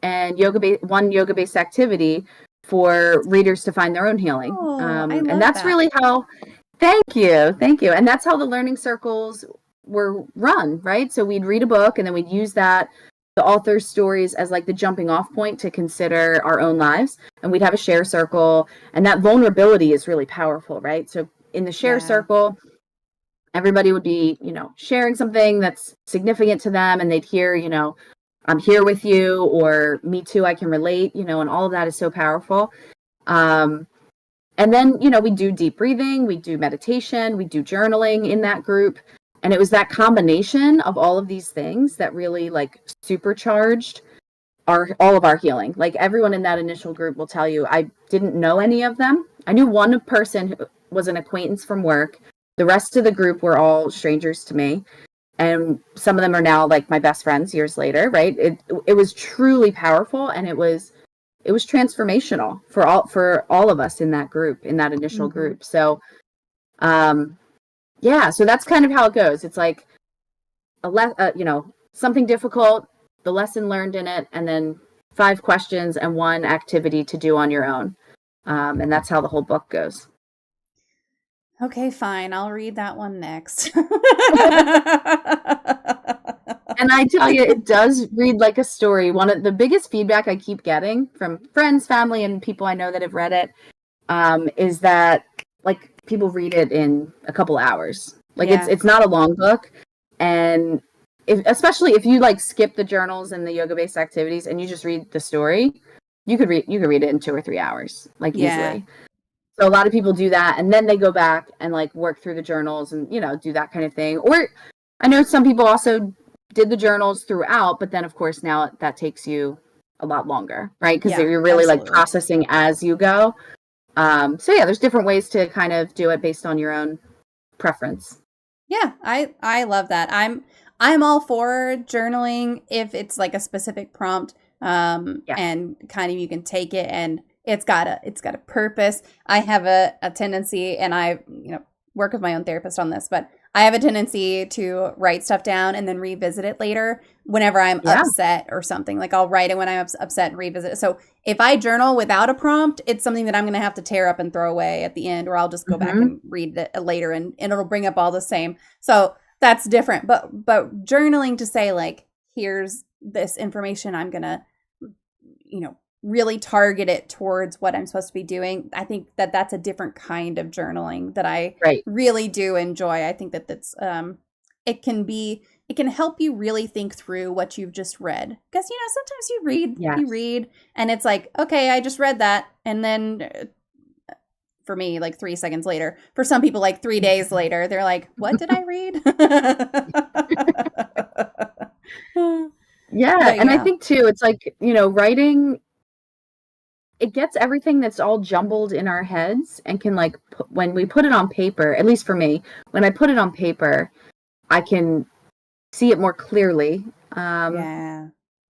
and one yoga-based activity for readers to find their own healing. Oh, I And love that's that. really how, thank you. And that's how the learning circles were run, right? So we'd read a book and then we'd use the author's stories as like the jumping off point to consider our own lives. And we'd have a share circle, and that vulnerability is really powerful, right? So in the share Yeah. circle, everybody would be, sharing something that's significant to them, and they'd hear, I'm here with you, or me too, I can relate, and all of that is so powerful. And then, we do deep breathing, we do meditation, we do journaling in that group. And it was that combination of all of these things that really like supercharged all of our healing. Like everyone in that initial group will tell you, I didn't know any of them. I knew one person who was an acquaintance from work. The rest of the group were all strangers to me. And some of them are now like my best friends years later, right? It was truly powerful, and it was transformational for all of us in that group, in that initial group. So yeah, so that's kind of how it goes. It's like something difficult, the lesson learned in it, and then 5 questions and 1 activity to do on your own. And that's how the whole book goes. Okay, fine. I'll read that one next. And I tell you, it does read like a story. One of the biggest feedback I keep getting from friends, family, and people I know that have read it is that like people read it in a couple hours. Like Yeah. it's not a long book, and especially if you like skip the journals and the yoga-based activities and you just read the story, you could read it in 2 or 3 hours, like Yeah. easily. So a lot of people do that, and then they go back and like work through the journals and do that kind of thing. Or I know some people also did the journals throughout, but then of course now that takes you a lot longer, right? Because Yeah, you're really like absolutely. processing as you go. So yeah, there's different ways to kind of do it based on your own preference. Yeah, I love that. I'm all for journaling if it's like a specific prompt, Yeah. and kind of you can take it and it's got a purpose. I have a tendency, and I work with my own therapist on this, but I have a tendency to write stuff down and then revisit it later whenever I'm Yeah. upset or something. Like I'll write it when I'm upset and revisit it. So if I journal without a prompt, it's something that I'm going to have to tear up and throw away at the end, or I'll just go back and read it later, and it'll bring up all the same. So that's different. But journaling to say like, here's this information, I'm going to, really target it towards what I'm supposed to be doing. I think that that's a different kind of journaling that I really do enjoy. I think that that's it can help you really think through what you've just read, because sometimes you read and it's like, okay, I just read that, and then for me like 3 seconds later, for some people like 3 days later, they're like, what did I read? Yeah, and I think too, it's like, writing, it gets everything that's all jumbled in our heads, and can like when we put it on paper, at least for me, when I put it on paper, I can see it more clearly. Yeah.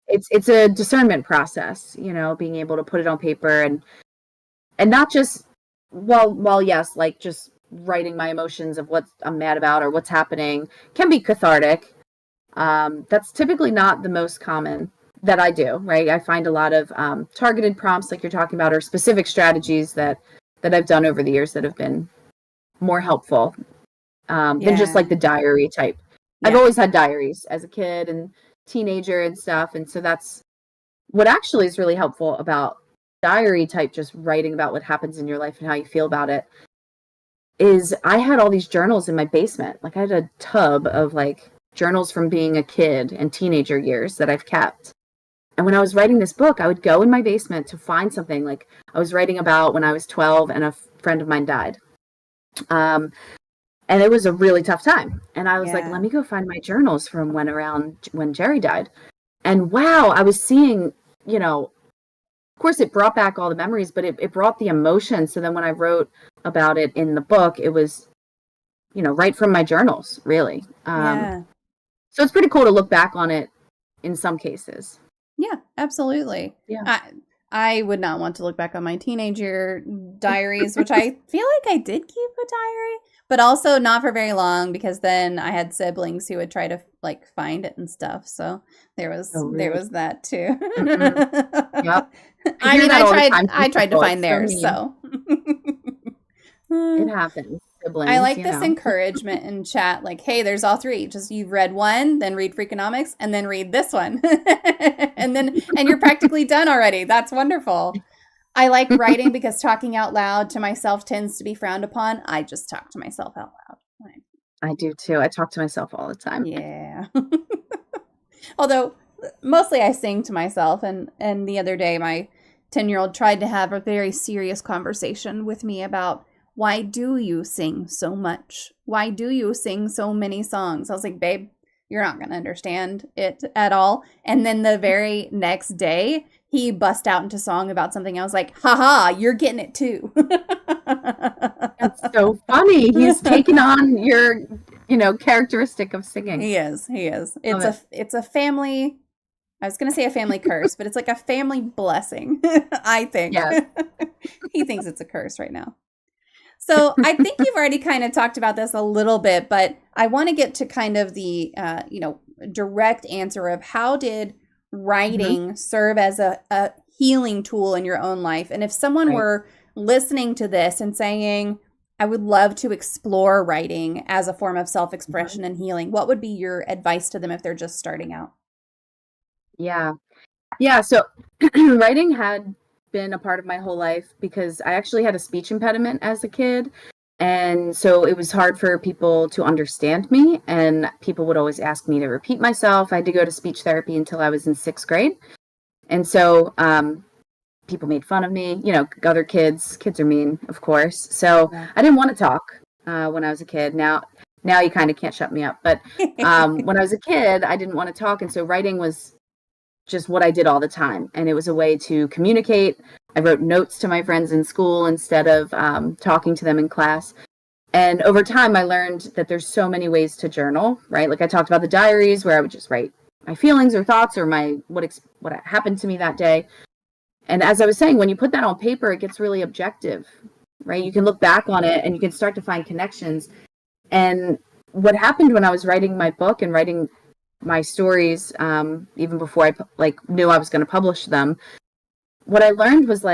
It's a discernment process, being able to put it on paper, and not just well, yes, like just writing my emotions of what I'm mad about or what's happening can be cathartic. That's typically not the most common that I do, right? I find a lot of targeted prompts like you're talking about, or specific strategies that I've done over the years that have been more helpful than just like the diary type. I've always had diaries as a kid and teenager and stuff, and so that's what actually is really helpful about diary type, just writing about what happens in your life and how you feel about it, is I had all these journals in my basement. Like I had a tub of like journals from being a kid and teenager years that I've kept. And when I was writing this book, I would go in my basement to find something. Like I was writing about when I was 12 and a friend of mine died. And it was a really tough time. And I was like, Yeah. let me go find my journals from when Jerry died. And wow, I was seeing, of course it brought back all the memories, but it brought the emotion. So then when I wrote about it in the book, it was, right from my journals, really. Yeah. So it's pretty cool to look back on it in some cases. Yeah, absolutely. Yeah. I would not want to look back on my teenager diaries, which I feel like I did keep a diary, but also not for very long because then I had siblings who would try to like find it and stuff. So Oh, there really? was that too. Yep. I I hear mean, that all the time from I tried to people. find It's so theirs, mean. so It happens. I Siblings, like this encouragement in chat, like, hey, there's all three. Just you've read one, then read Freakonomics, and then read this one. and you're practically done already. That's wonderful. I like writing because talking out loud to myself tends to be frowned upon. I just talk to myself out loud. I do too. I talk to myself all the time. Yeah. Although mostly I sing to myself, and the other day my 10-year-old tried to have a very serious conversation with me about why do you sing so much? Why do you sing so many songs? I was like, babe, you're not going to understand it at all. And then the very next day, he bust out into song about something. I was like, haha, you're getting it too. That's so funny. He's taken on your, characteristic of singing. He is. Love it. It's a family. I was going to say a family curse, but it's like a family blessing, I think. Yes. He thinks it's a curse right now. So I think you've already kind of talked about this a little bit, but I want to get to kind of the, direct answer of how did writing serve as a healing tool in your own life? And if someone were listening to this and saying, I would love to explore writing as a form of self-expression and healing, what would be your advice to them if they're just starting out? Yeah. Yeah. So writing had been a part of my whole life because I actually had a speech impediment as a kid. And so it was hard for people to understand me. And people would always ask me to repeat myself. I had to go to speech therapy until I was in 6th grade. And so people made fun of me, other kids are mean, of course. So I didn't want to talk when I was a kid. Now you kind of can't shut me up. But when I was a kid, I didn't want to talk. And so writing was just what I did all the time. And it was a way to communicate. I wrote notes to my friends in school instead of talking to them in class. And over time, I learned that there's so many ways to journal, right? Like I talked about the diaries where I would just write my feelings or thoughts or what happened to me that day. And as I was saying, when you put that on paper, it gets really objective, right? You can look back on it and you can start to find connections. And what happened when I was writing my book and writing my stories, even before I knew I was going to publish them, what I learned was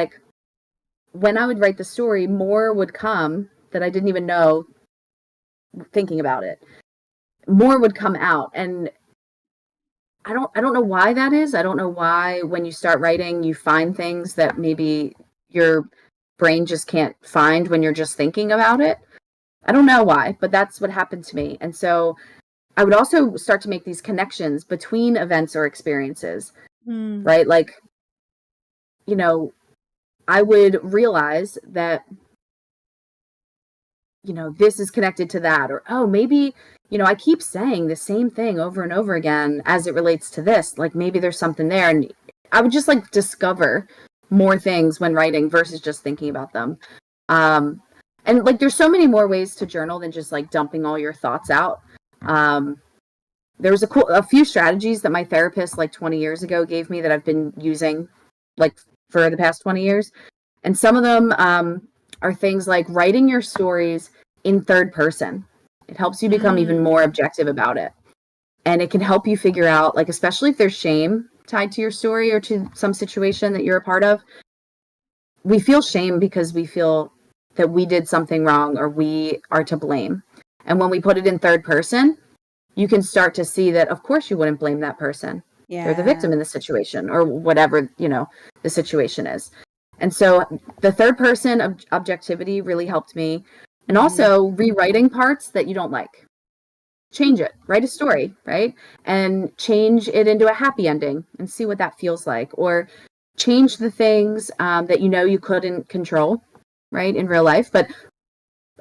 when I would write the story, more would come that I didn't even know. Thinking about it, more would come out, and I don't know why that is. I don't know why when you start writing, you find things that maybe your brain just can't find when you're just thinking about it. I don't know why, but that's what happened to me, and so I would also start to make these connections between events or experiences, right? I would realize that, this is connected to that, or, oh, maybe, I keep saying the same thing over and over again as it relates to this. Like maybe there's something there. And I would just discover more things when writing versus just thinking about them. And there's so many more ways to journal than just dumping all your thoughts out. There was a few strategies that my therapist 20 years ago gave me that I've been using for the past 20 years. And some of them are things like writing your stories in third person. It helps you become even more objective about it. And it can help you figure out, especially if there's shame tied to your story or to some situation that you're a part of. We feel shame because we feel that we did something wrong or we are to blame. And when we put it in third person, you can start to see that, of course, you wouldn't blame that person. Yeah. They're the victim in the situation or whatever, the situation is. And so the third person objectivity really helped me. And also rewriting parts that you don't like. Change it. Write a story, right? And change it into a happy ending and see what that feels like. Or change the things that you couldn't control, right, in real life. But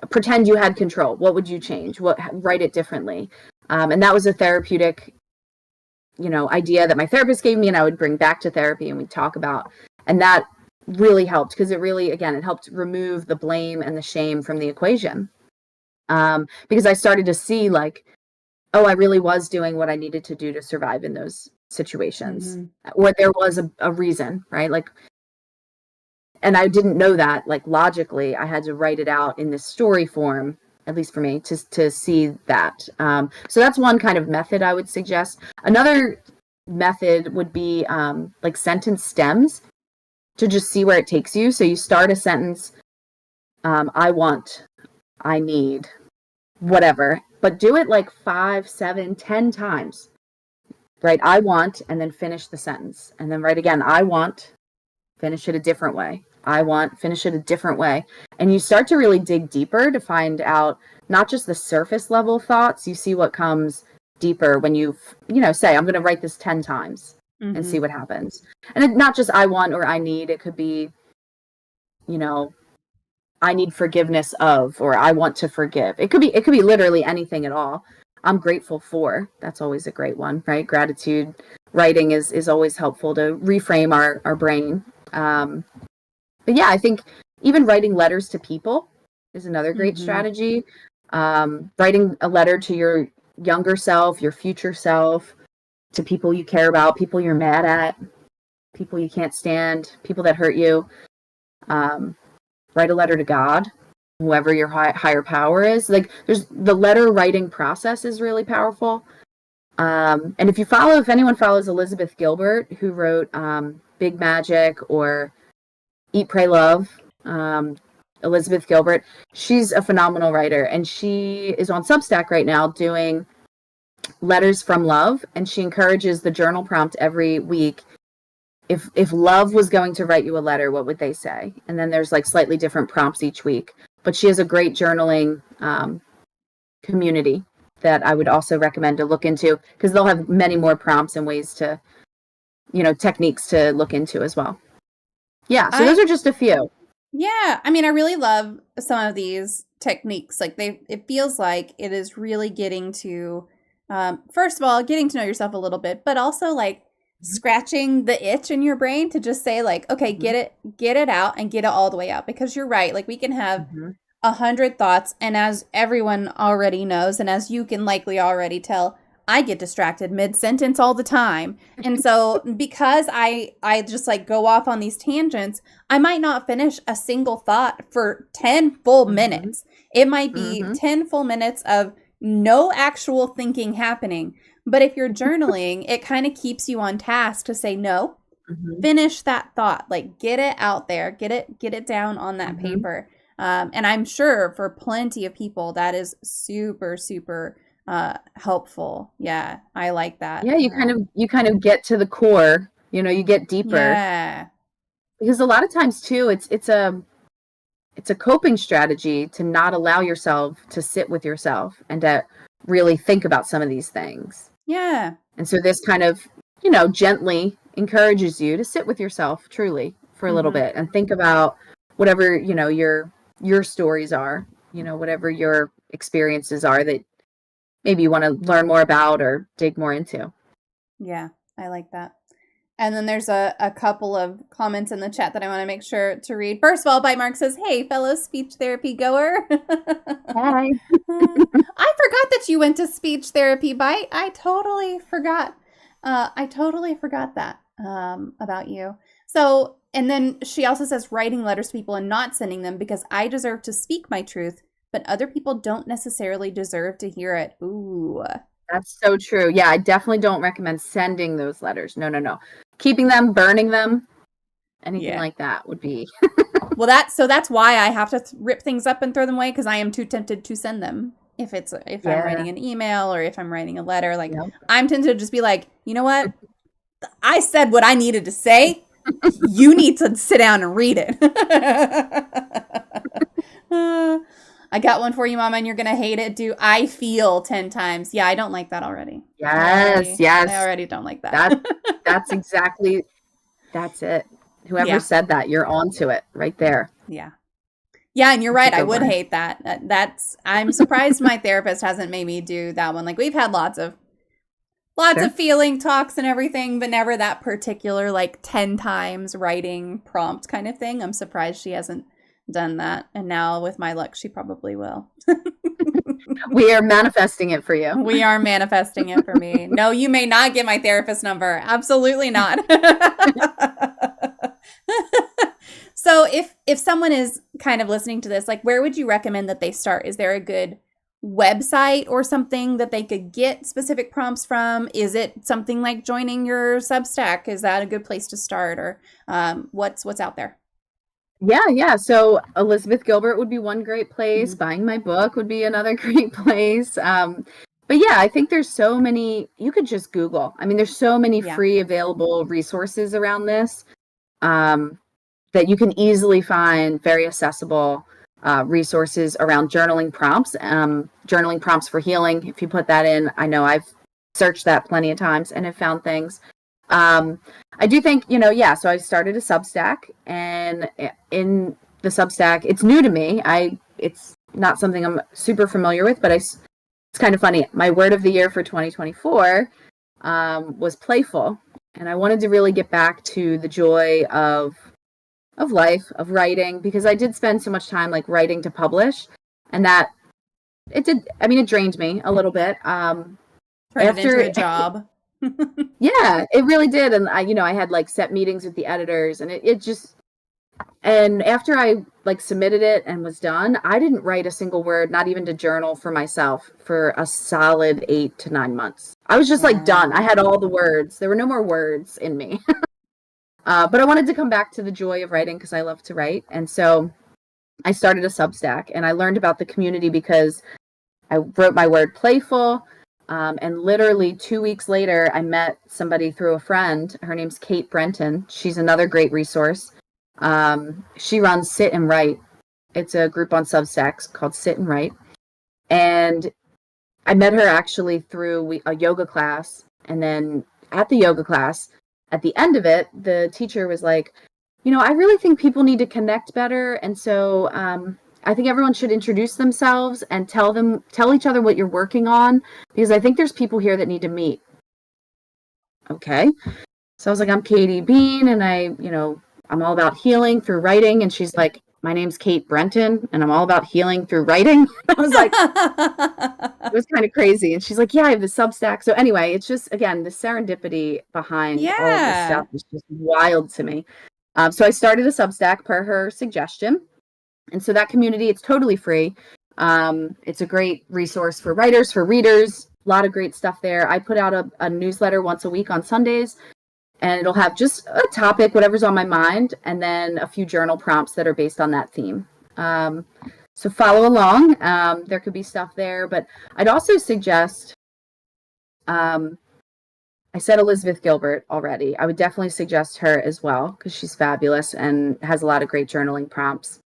pretend you had control. What would you change? Write it differently. And that was a therapeutic, idea that my therapist gave me, and I would bring back to therapy and we'd talk about. And that really helped, because it really, again, it helped remove the blame and the shame from the equation. Because I started to see like, oh, I really was doing what I needed to do to survive in those situations, or there was a reason, right? Like, and I didn't know that, like, logically. I had to write it out in this story form, at least for me, to see that. So that's one kind of method I would suggest. Another method would be like sentence stems, to just see where it takes you. So you start a sentence, I want, I need, whatever, but do it like 5, 7, 10 times. Write I want, and then finish the sentence. And then write again, I want, finish it a different way. I want, finish it a different way. And you start to really dig deeper to find out not just the surface level thoughts. You see what comes deeper when you say, I'm going to write this 10 times and see what happens. And it's not just I want or I need. It could be, I need forgiveness of, or I want to forgive. It could be literally anything at all. I'm grateful for. That's always a great one, right? Gratitude writing is always helpful to reframe our brain. But yeah, I think even writing letters to people is another great strategy. Writing a letter to your younger self, your future self, to people you care about, people you're mad at, people you can't stand, people that hurt you. Write a letter to God, whoever your higher power is. Like, there's the letter writing process is really powerful. And if anyone follows Elizabeth Gilbert, who wrote Big Magic or Eat, Pray, Love, Elizabeth Gilbert, she's a phenomenal writer, and she is on Substack right now doing letters from love, and she encourages the journal prompt every week. If love was going to write you a letter, what would they say? And then there's like slightly different prompts each week. But she has a great journaling community that I would also recommend to look into, because they'll have many more prompts and ways to, techniques to look into as well. Yeah, so those are just a few. Yeah, I mean, I really love some of these techniques. Like, it feels like it is really getting to, first of all, getting to know yourself a little bit, but also like scratching the itch in your brain to just say like, okay, get it out and get it all the way out. Because you're right, like we can have 100 thoughts, and as everyone already knows, and as you can likely already tell, I get distracted mid-sentence all the time. And so because I just like go off on these tangents, I might not finish a single thought for 10 full minutes. It might be 10 full minutes of no actual thinking happening. But if you're journaling, it kind of keeps you on task to say, no, finish that thought, like get it out there, get it down on that paper. And I'm sure for plenty of people that is super, super helpful. Yeah, I like that. Yeah, you kind of get to the core, you get deeper. Yeah. Because a lot of times too, it's a coping strategy to not allow yourself to sit with yourself and to really think about some of these things. Yeah. And so this kind of, gently encourages you to sit with yourself truly for a little bit and think about whatever, your stories are, whatever your experiences are that maybe you want to learn more about or dig more into. Yeah, I like that. And then there's a couple of comments in the chat that I want to make sure to read. First of all, Bite Mark says, hey, fellow speech therapy goer. Hi. I forgot that you went to speech therapy, Bite. I totally forgot. That about you. So, and then she also says, writing letters to people and not sending them because I deserve to speak my truth, but other people don't necessarily deserve to hear it. Ooh. That's so true. Yeah, I definitely don't recommend sending those letters. No. Keeping them, burning them, anything like that would be. Well, that's why I have to rip things up and throw them away, because I am too tempted to send them. If I'm writing an email or if I'm writing a letter, like I'm tempted to just be like, you know what? I said what I needed to say. You need to sit down and read it. I got one for you, Mama, and you're going to hate it. Do I feel 10 times? Yeah, I don't like that already. Yes. I already don't like that. That's it. Whoever said that, you're onto it right there. Yeah. Yeah, and you're It's a right. I good would one. hate that. I'm surprised my therapist hasn't made me do that one. Like we've had lots of Sure. feeling talks and everything, but never that particular like 10 times writing prompt kind of thing. I'm surprised she hasn't done that. And now with my luck, she probably will. We are manifesting it for you. We are manifesting it for me. No, you may not get my therapist number. Absolutely not. So if someone is kind of listening to this, like where would you recommend that they start? Is there a good website or something that they could get specific prompts from? Is it something like joining your Substack? Is that a good place to start, or what's out there? Yeah. So Elizabeth Gilbert would be one great place. Mhm. Buying my book would be another great place. But yeah, I think there's so many, you could just Google. I mean, there's so many Yeah. free available resources around this. Um, that you can easily find very accessible resources around journaling prompts for healing. If you put that in, I know I've searched that plenty of times and have found things. Um, I do think, yeah, so I started a Substack, and in the Substack, it's new to me. It's not something I'm super familiar with, but it's kind of funny. My word of the year for 2024 was playful. And I wanted to really get back to the joy of life, of writing, because I did spend so much time like writing to publish, and that it drained me a little bit. Turn it into After a job. Yeah, it really did. And I had like set meetings with the editors, and it just, and after I like submitted it and was done, I didn't write a single word, not even to journal for myself, for a solid 8 to 9 months. I was just like done. I Wow. had all the words. There were no more words in me. But I wanted to come back to the joy of writing because I love to write. And so I started a Substack, and I learned about the community because I wrote my word playful. And literally 2 weeks later, I met somebody through a friend. Her name's Kate Brenton. She's another great resource. She runs Sit and Write. It's a group on Substacks called Sit and Write. And I met her actually through a yoga class. And then at the yoga class, at the end of it, the teacher was like, I really think people need to connect better. And so I think everyone should introduce themselves and tell each other what you're working on, because I think there's people here that need to meet. Okay. So I was like, I'm Katie Bean, and I'm all about healing through writing. And she's like, my name's Kate Brenton, and I'm all about healing through writing. I was like, it was kind of crazy. And she's like, yeah, I have the Substack. So anyway, it's just, again, the serendipity behind all of this Yeah. stuff is just wild to me. So I started a Substack per her suggestion. And so that community, it's totally free. It's a great resource for writers, for readers, a lot of great stuff there. I put out a newsletter once a week on Sundays, and it'll have just a topic, whatever's on my mind, and then a few journal prompts that are based on that theme. So follow along. There could be stuff there, but I'd also suggest, I said Elizabeth Gilbert already. I would definitely suggest her as well, because she's fabulous and has a lot of great journaling prompts.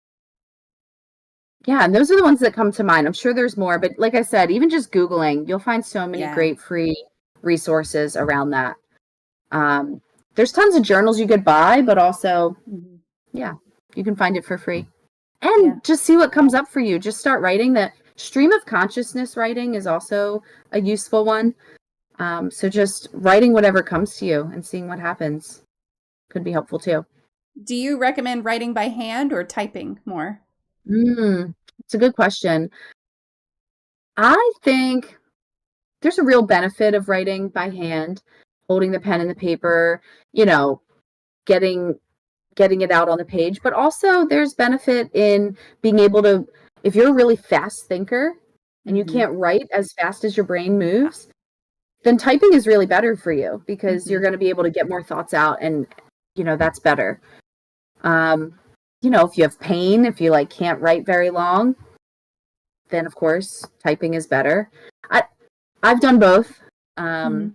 Yeah, and those are the ones that come to mind. I'm sure there's more, but like I said, even just Googling, you'll find so many Yeah. great free resources around that. There's tons of journals you could buy, but also, Mhm. yeah, you can find it for free. Yeah. And just see what comes up for you. Just start writing. The stream of consciousness writing is also a useful one. So just writing whatever comes to you and seeing what happens could be helpful too. Do you recommend writing by hand or typing more? It's a good question. I think there's a real benefit of writing by hand, holding the pen and the paper, you know, getting getting it out on the page, but also there's benefit in being able to, if you're a really fast thinker and you Mm-hmm. can't write as fast as your brain moves, then typing is really better for you because you're Mm-hmm. going to be able to get more thoughts out, and that's better. Um, if you have pain, if you like can't write very long, then of course typing is better. I I've done both. Mm-hmm.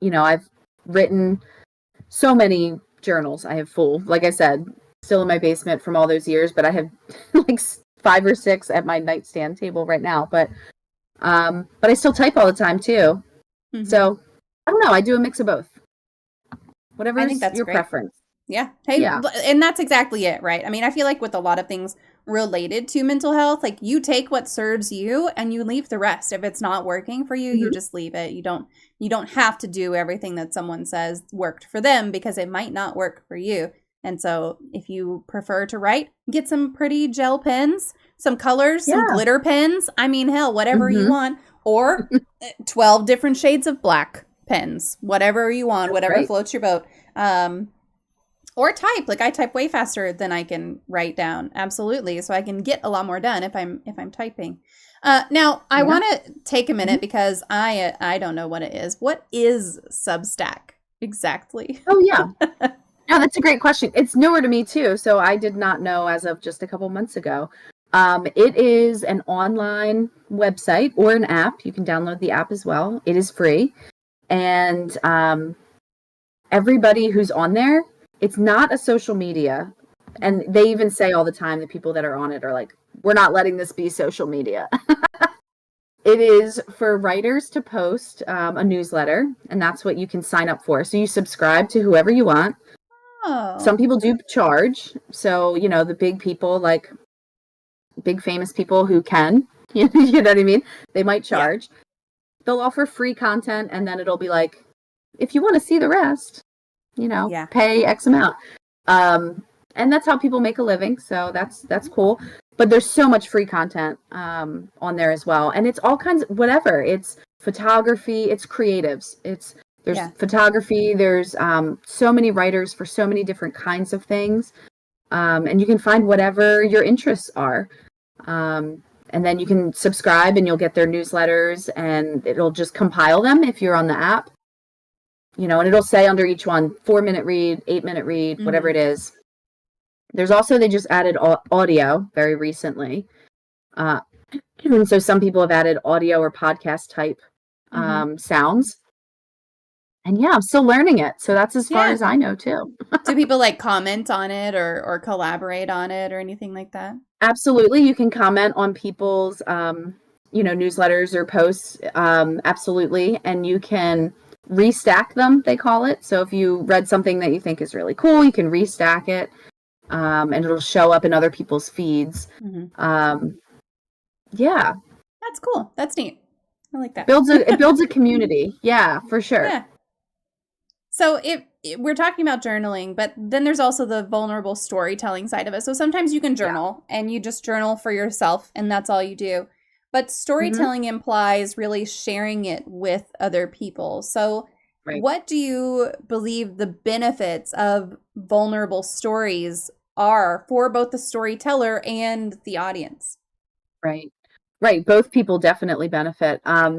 Um, I've written so many journals. I have full, like I said, still in my basement from all those years, but I have like 5 or 6 at my nightstand table right now. But I still type all the time too. Mm-hmm. So I don't know. I do a mix of both. I think Whatever's that's your great. preference. Yeah. Hey, Yeah. and that's exactly it, right? I mean, I feel like with a lot of things, related to mental health. Like, you take what serves you and you leave the rest. If it's not working for you, you just leave it. You don't have to do everything that someone says worked for them, because it might not work for you. And so if you prefer to write, get some pretty gel pens, some colors, some glitter pens. I mean, hell, whatever you want. Or 12 different shades of black pens, whatever you want, whatever floats your boat. Or type. Like, I type way faster than I can write down. Absolutely. So I can get a lot more done if I'm typing. Now, I want to take a minute because I don't know what it is. What is Substack exactly? Oh, yeah. No, that's a great question. It's newer to me too, so I did not know as of just a couple months ago. It is an online website or an app. You can download the app as well. It is free. And everybody who's on there, it's not a social media. And they even say all the time, the people that are on it are like, we're not letting this be social media. It is for writers to post a newsletter, and that's what you can sign up for. So you subscribe to whoever you want. Oh. Some people do charge. So, you know, the big people, like big famous people who can, you know what I mean? They might charge. They'll offer free content, and then it'll be like, if you want to see the rest, you know, pay X amount. And that's how people make a living. So that's cool. But there's so much free content on there as well. And it's all kinds of whatever. It's photography, it's creatives. There's photography, there's so many writers for so many different kinds of things. And you can find whatever your interests are. And then you can subscribe and you'll get their newsletters, and it'll just compile them if you're on the app. You know, and it'll say under each one, 4-minute read, 8-minute read, whatever it is. There's also, they just added audio very recently. And so some people have added audio or podcast type sounds. And I'm still learning it. So that's as far as I know too. Do people like comment on it or collaborate on it or anything like that? Absolutely. You can comment on people's, newsletters or posts. Absolutely. And you can restack them, they call it. So if you read something that you think is really cool, you can restack it. And it'll show up in other people's feeds. That's cool. That's neat. I like that. It builds a community. Yeah, for sure. Yeah. So we're talking about journaling, but then there's also the vulnerable storytelling side of it. So sometimes you can journal and you just journal for yourself and that's all you do. But storytelling implies really sharing it with other people. So what do you believe the benefits of vulnerable stories are for both the storyteller and the audience? Right. Both people definitely benefit. I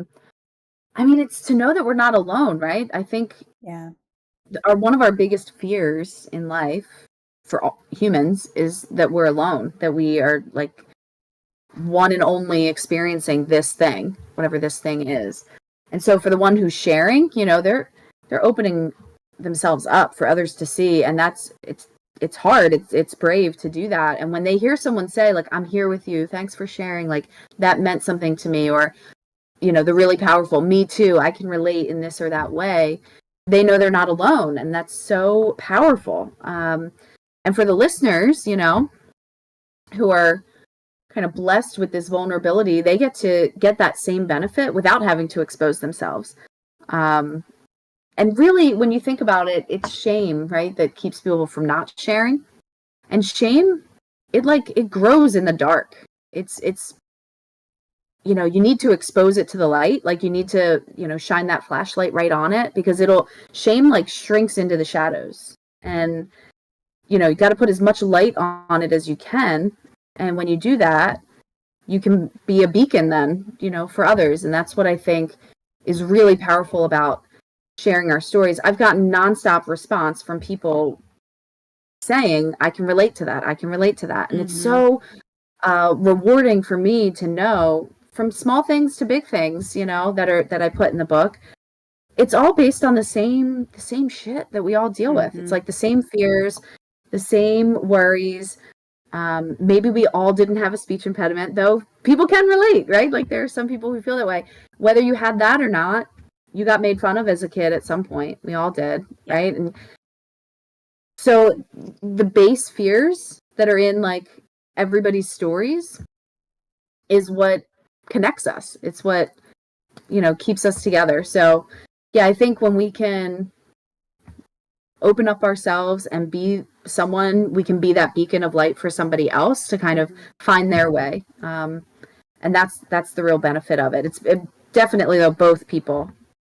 mean, it's to know that we're not alone, right? I think one of our biggest fears in life for all humans is that we're alone, that we are like one and only experiencing this thing, whatever this thing is. And so for the one who's sharing, you know, they're opening themselves up for others to see. And it's hard. It's brave to do that. And when they hear someone say, like, I'm here with you, thanks for sharing, like, that meant something to me, or, you know, the really powerful, me too, I can relate in this or that way, they know they're not alone. And that's so powerful. And for the listeners, you know, who are kind of blessed with this vulnerability, they get to get that same benefit without having to expose themselves. And really, when you think about it, it's shame, right, that keeps people from not sharing. And shame, it grows in the dark. It's you know, you need to expose it to the light. Like, you need to, you know, shine that flashlight right on it, because shame like shrinks into the shadows. And, you know, you got to put as much light on it as you can. And when you do that, you can be a beacon then, you know, for others. And that's what I think is really powerful about sharing our stories. I've gotten nonstop response from people saying, I can relate to that. I can relate to that. And it's so rewarding for me to know, from small things to big things, you know, that I put in the book, it's all based on the same shit that we all deal with. It's like the same fears, the same worries. Maybe we all didn't have a speech impediment, though people can relate, right? Like, there are some people who feel that way. Whether you had that or not, you got made fun of as a kid at some point. We all did, right? And so the base fears that are in like everybody's stories is what connects us. It's what, keeps us together. So yeah, I think when we can open up ourselves and be someone, we can be that beacon of light for somebody else to kind of find their way. And that's the real benefit of it. It definitely, though, both people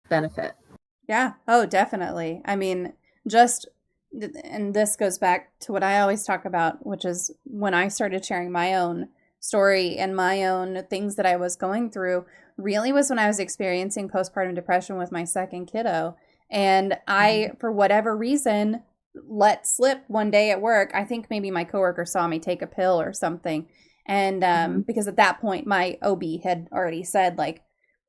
benefit. Yeah. Oh, definitely. I mean, and this goes back to what I always talk about, which is when I started sharing my own story and my own things that I was going through, really was when I was experiencing postpartum depression with my second kiddo. And I, for whatever reason, let slip one day at work. I think maybe my coworker saw me take a pill or something. And because at that point, my OB had already said, like,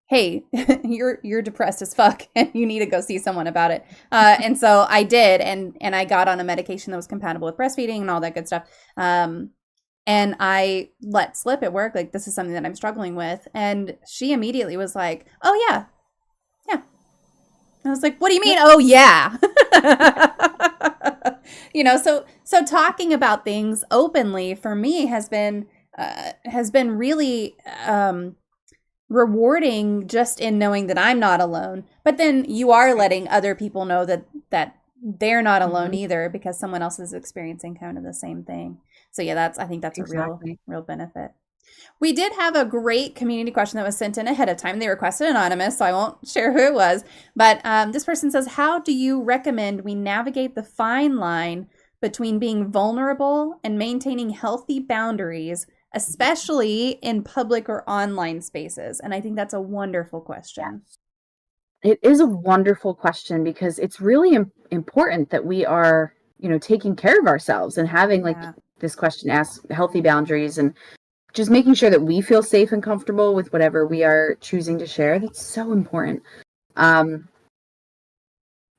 hey, you're depressed as fuck and you need to go see someone about it. And so I did, and I got on a medication that was compatible with breastfeeding and all that good stuff. And I let slip at work, like, this is something that I'm struggling with. And she immediately was like, oh, yeah. Yeah. I was like, what do you mean? Oh, yeah. So talking about things openly for me has been really rewarding, just in knowing that I'm not alone. But then you are letting other people know that they're not alone either, because someone else is experiencing kind of the same thing. So yeah, I think that's Exactly. a real benefit. We did have a great community question that was sent in ahead of time. They requested anonymous, so I won't share who it was. But this person says, how do you recommend we navigate the fine line between being vulnerable and maintaining healthy boundaries, especially in public or online spaces? And I think that's a wonderful question. It is a wonderful question, because it's really important that we are, taking care of ourselves and having, like this question asks, healthy boundaries, and just making sure that we feel safe and comfortable with whatever we are choosing to share. That's so important.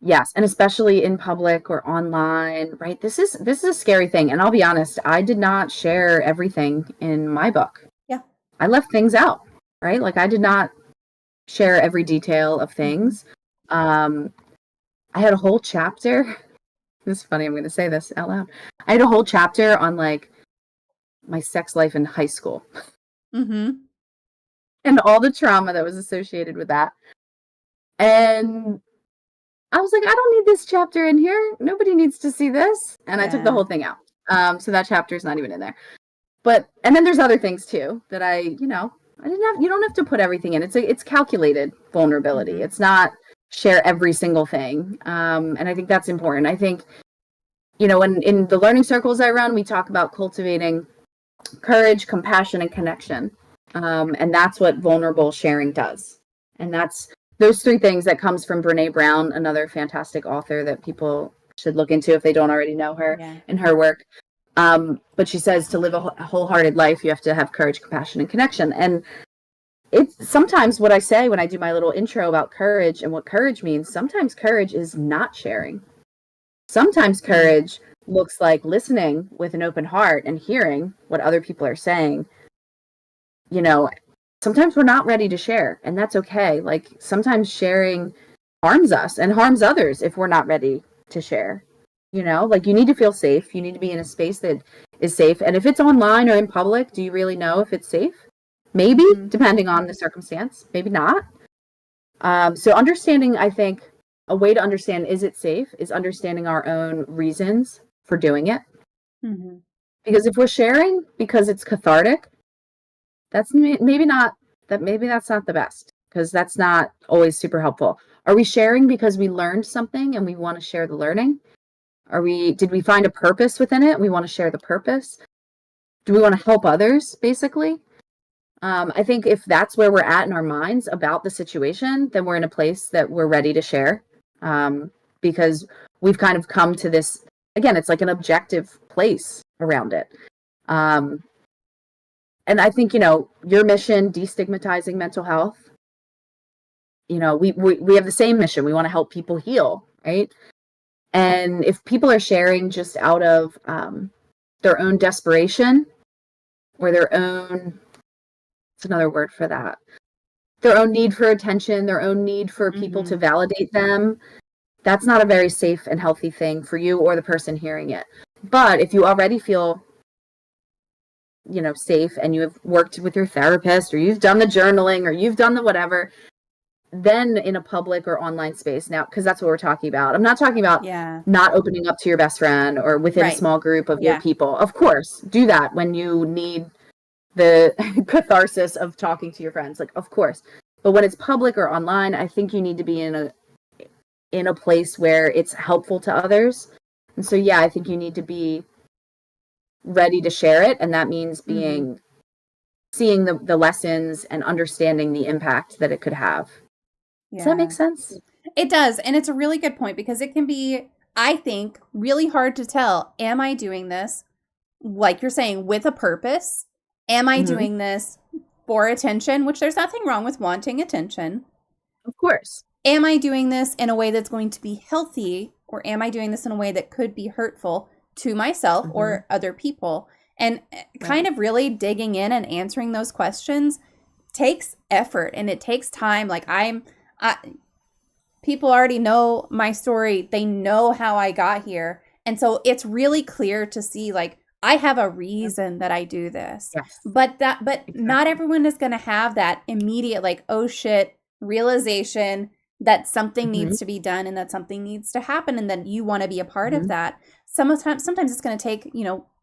Yes, and especially in public or online, right? This is a scary thing. And I'll be honest, I did not share everything in my book. Yeah. I left things out, right? Like, I did not share every detail of things. I had a whole chapter. This is funny, I'm going to say this out loud. I had a whole chapter on, like, my sex life in high school. And all the trauma that was associated with that. And I was like, I don't need this chapter in here. Nobody needs to see this. And I took the whole thing out. So that chapter is not even in there. And then there's other things too that I didn't have. You don't have to put everything in. It's calculated vulnerability. It's not share every single thing. And I think that's important. I think, when in the learning circles I run, we talk about cultivating courage, compassion, and connection. And that's what vulnerable sharing does. And that's those three things that comes from Brene Brown, another fantastic author that people should look into if they don't already know her and her work. But she says to live a wholehearted life, you have to have courage, compassion, and connection. And it's sometimes what I say when I do my little intro about courage and what courage means. Sometimes courage is not sharing. Sometimes courage looks like listening with an open heart and hearing what other people are saying. Sometimes we're not ready to share, and that's okay. Like, sometimes sharing harms us and harms others if we're not ready to share. Like, you need to feel safe. You need to be in a space that is safe. And if it's online or in public, do you really know if it's safe? Maybe, depending on the circumstance, maybe not. So understanding, I think, a way to understand, is it safe, is understanding our own reasons for doing it. Because if we're sharing because it's cathartic, that's maybe that's not the best, because that's not always super helpful. Are we sharing because we learned something and we want to share the learning? Did we find a purpose within it? We want to share the purpose. Do we want to help others, basically? I think if that's where we're at in our minds about the situation, then we're in a place that we're ready to share. Because we've kind of come to this, again, it's like an objective place around it. And I think, your mission, destigmatizing mental health, we have the same mission. We want to help people heal, right? And if people are sharing just out of their own desperation, or their own, it's another word for that, their own need for attention, their own need for people to validate them, that's not a very safe and healthy thing for you or the person hearing it. But if you already feel safe, and you have worked with your therapist, or you've done the journaling, or you've done the whatever, then in a public or online space now, because that's what we're talking about. I'm not talking about Yeah. not opening up to your best friend or within a Right. small group of your Yeah. people. Of course, do that when you need the catharsis of talking to your friends, like, of course. But when it's public or online, I think you need to be in a place where it's helpful to others. And so, yeah, I think you need to be ready to share it, and that means seeing the lessons and understanding the impact that it could have. Does that make Yeah. sense? It does. And it's a really good point because it can be, I think, really hard to tell. Am I doing this, like you're saying, with a purpose? Am I Mm-hmm. doing this for attention, which there's nothing wrong with wanting attention? Of course. Am I doing this in a way that's going to be healthy, or am I doing this in a way that could be hurtful to myself or other people? And kind of really digging in and answering those questions takes effort and it takes time. Like people already know my story. They know how I got here. And so it's really clear to see, like, I have a reason that I do this. Yes. But Exactly. not everyone is going to have that immediate, like, oh shit, realization that something needs to be done and that something needs to happen and that you want to be a part of that. Sometimes it's going to take,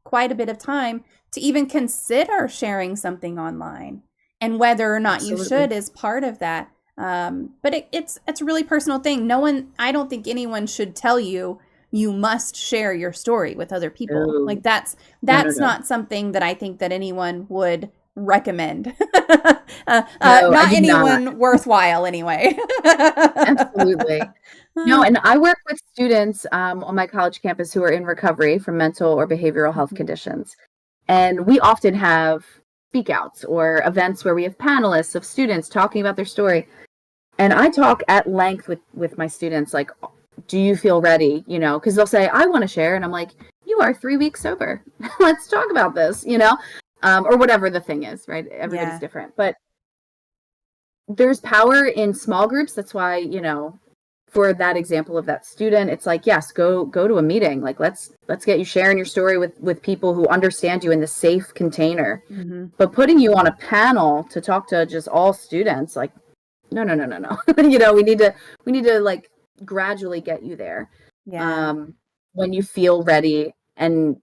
quite a bit of time to even consider sharing something online, and whether or not you should is part of that. But it's a really personal thing. I don't think anyone should tell you you must share your story with other people. No. Like that's No. not something that I think that anyone would recommend. No, not anyone worthwhile anyway. Absolutely. No, and I work with students on my college campus who are in recovery from mental or behavioral health conditions. And we often have speak outs or events where we have panelists of students talking about their story. And I talk at length with my students, like, do you feel ready? Because they'll say, I want to share. And I'm like, you are 3 weeks sober. Let's talk about this, or whatever the thing is, right? Everybody's different. But there's power in small groups. That's why, for that example of that student, it's like, yes, go to a meeting. Like, let's get you sharing your story with people who understand you in the safe container. But putting you on a panel to talk to just all students, like, no. we need to like gradually get you there. When you feel ready, and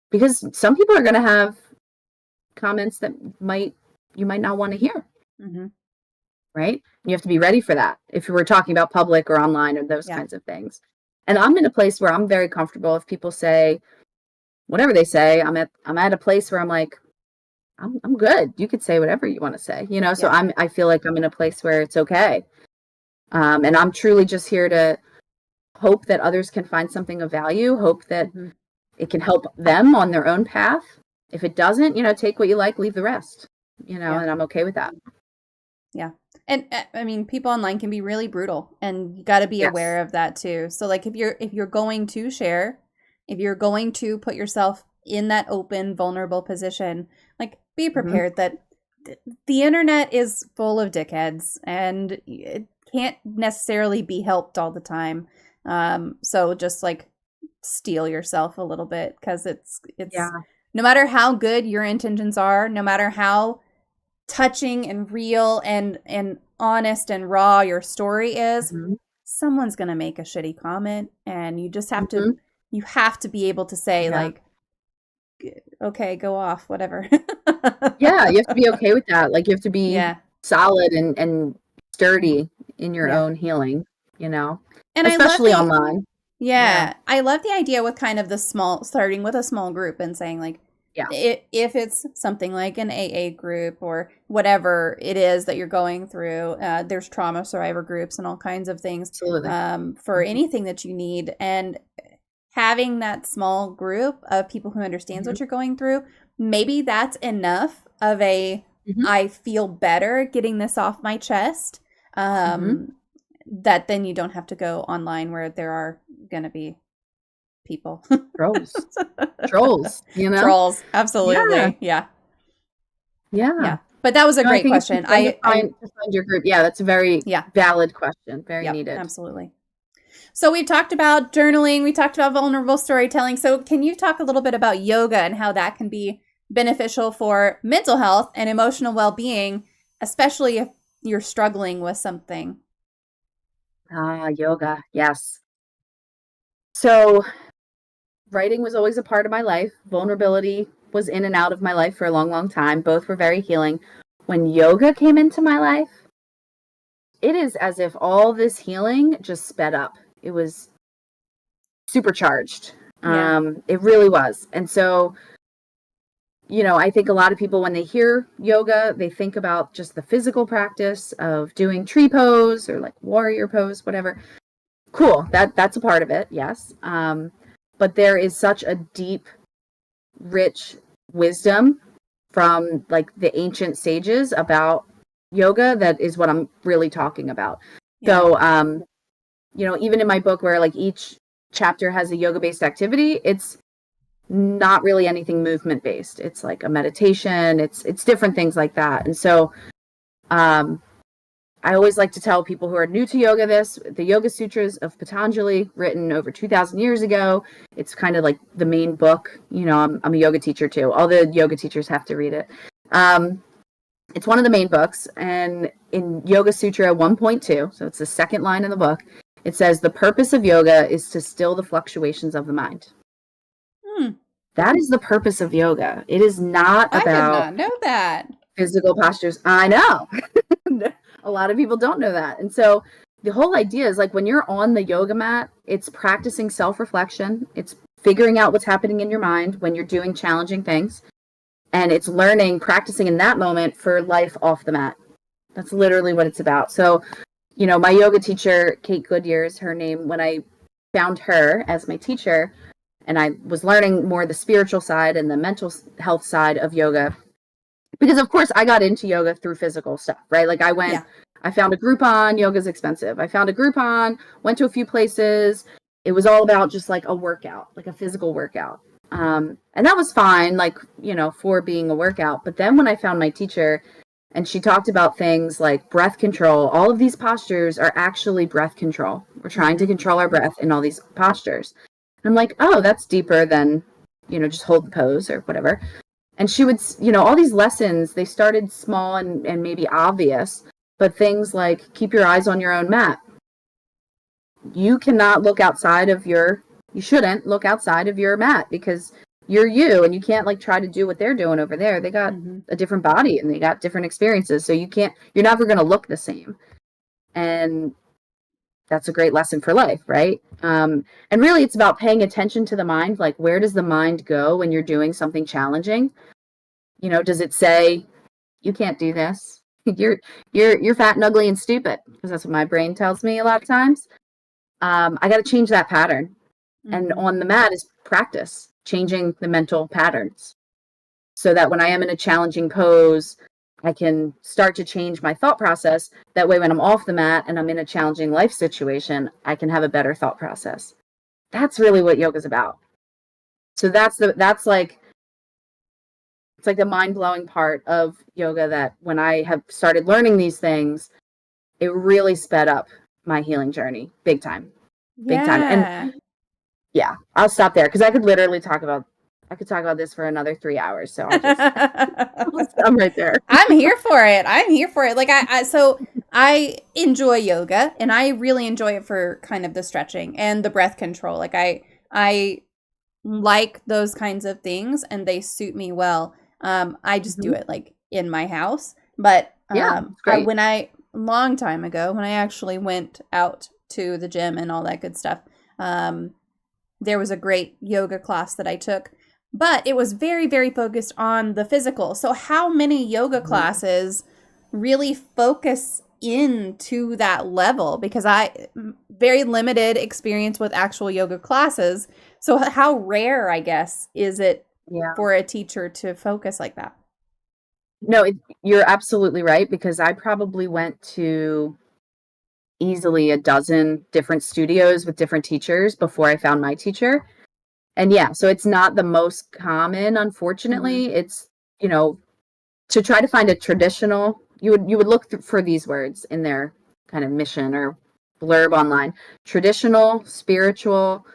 because some people are going to have comments that you might not want to hear. Right? You have to be ready for that if you were talking about public or online or those kinds of things. And I'm in a place where I'm very comfortable. If people say whatever they say, I'm at a place where I'm like, I'm good. You could say whatever you want to say, so I feel like I'm in a place where it's okay. And I'm truly just here to hope that others can find something of value, hope that it can help them on their own path. If it doesn't, take what you like, leave the rest, and I'm okay with that. Yeah. And I mean, people online can be really brutal, and you got to be aware of that too. So like if you're going to share, if you're going to put yourself in that open, vulnerable position, like be prepared that the internet is full of dickheads and it can't necessarily be helped all the time. So just like steel yourself a little bit, because it's no matter how good your intentions are, no matter how touching and real and honest and raw your story is, someone's going to make a shitty comment, and you just have to be able to say like, okay, go off, whatever. You have to be okay with that. Like, you have to be solid and sturdy in your own healing, and especially online. I love the idea with kind of starting with a small group and saying like, if it's something like an AA group or whatever it is that you're going through, there's trauma survivor groups and all kinds of things for anything that you need. And having that small group of people who understands what you're going through, maybe that's enough of a, I feel better getting this off my chest, that then you don't have to go online where there are going to be people. Trolls, Trolls, absolutely. Yeah. But that was a great question. I find your group. Yeah, that's a very valid question. Very needed. Absolutely. So we talked about journaling. We talked about vulnerable storytelling. So can you talk a little bit about yoga and how that can be beneficial for mental health and emotional well-being, especially if you're struggling with something. Yoga. Yes. So writing was always a part of my life. Vulnerability was in and out of my life for a long, long time. Both were very healing. When yoga came into my life, it is as if all this healing just sped up. It was supercharged. Yeah. It really was. And so, I think a lot of people, when they hear yoga, they think about just the physical practice of doing tree pose or like warrior pose, whatever. Cool. That's a part of it. Yes. But there is such a deep, rich wisdom from like the ancient sages about yoga that is what I'm really talking about. Yeah. So, even in my book where like each chapter has a yoga based activity, it's not really anything movement based. It's like a meditation. It's different things like that. And so, I always like to tell people who are new to yoga the Yoga Sutras of Patanjali, written over 2,000 years ago. It's kind of like the main book. I'm a yoga teacher too. All the yoga teachers have to read it. It's one of the main books. And in Yoga Sutra 1.2, so it's the second line in the book, it says, the purpose of yoga is to still the fluctuations of the mind. That is the purpose of yoga. It is not I did about not know that. physical postures. I know. A lot of people don't know that. And so the whole idea is like when you're on the yoga mat, it's practicing self-reflection. It's figuring out what's happening in your mind when you're doing challenging things. And it's practicing in that moment for life off the mat. That's literally what it's about. So, my yoga teacher, Kate Goodyear is her name. When I found her as my teacher and I was learning more the spiritual side and the mental health side of yoga, because of course I got into yoga through physical stuff, right? Like I found a Groupon. Yoga's expensive. I found a Groupon, went to a few places. It was all about just like a workout, like a physical workout. And that was fine, like, for being a workout. But then when I found my teacher and she talked about things like breath control, all of these postures are actually breath control. We're trying to control our breath in all these postures. And I'm like, oh, that's deeper than, just hold the pose or whatever. And she would, all these lessons, they started small and maybe obvious, but things like keep your eyes on your own mat. You cannot look outside of you shouldn't look outside of your mat because you're you and you can't like try to do what they're doing over there. They got a different body and they got different experiences. So you're never going to look the same. And that's a great lesson for life, right? And really it's about paying attention to the mind. Like, where does the mind go when you're doing something challenging? Does it say, you can't do this? You're fat and ugly and stupid, because that's what my brain tells me a lot of times. I got to change that pattern. And on the mat is practice, changing the mental patterns so that when I am in a challenging pose, I can start to change my thought process. That way, when I'm off the mat and I'm in a challenging life situation, I can have a better thought process. That's really what yoga is about. So that's like, it's like the mind-blowing part of yoga, that when I have started learning these things, it really sped up my healing journey big time. Big time. And yeah, I'll stop there because I could talk about this for another 3 hours. So I'll stop right there. I'm here for it. I'm here for it. Like so I enjoy yoga and I really enjoy it for kind of the stretching and the breath control. Like I like those kinds of things and they suit me well. I just do it like in my house. But long time ago, when I actually went out to the gym and all that good stuff, there was a great yoga class that I took, but it was very, very focused on the physical. So how many yoga classes really focus into that level? Because very limited experience with actual yoga classes. So how rare, I guess, is it for a teacher to focus like that? No, you're absolutely right, because I probably went to easily a dozen different studios with different teachers before I found my teacher. And so it's not the most common, unfortunately. It's, to try to find a traditional, you would look for these words in their kind of mission or blurb online: traditional, spiritual,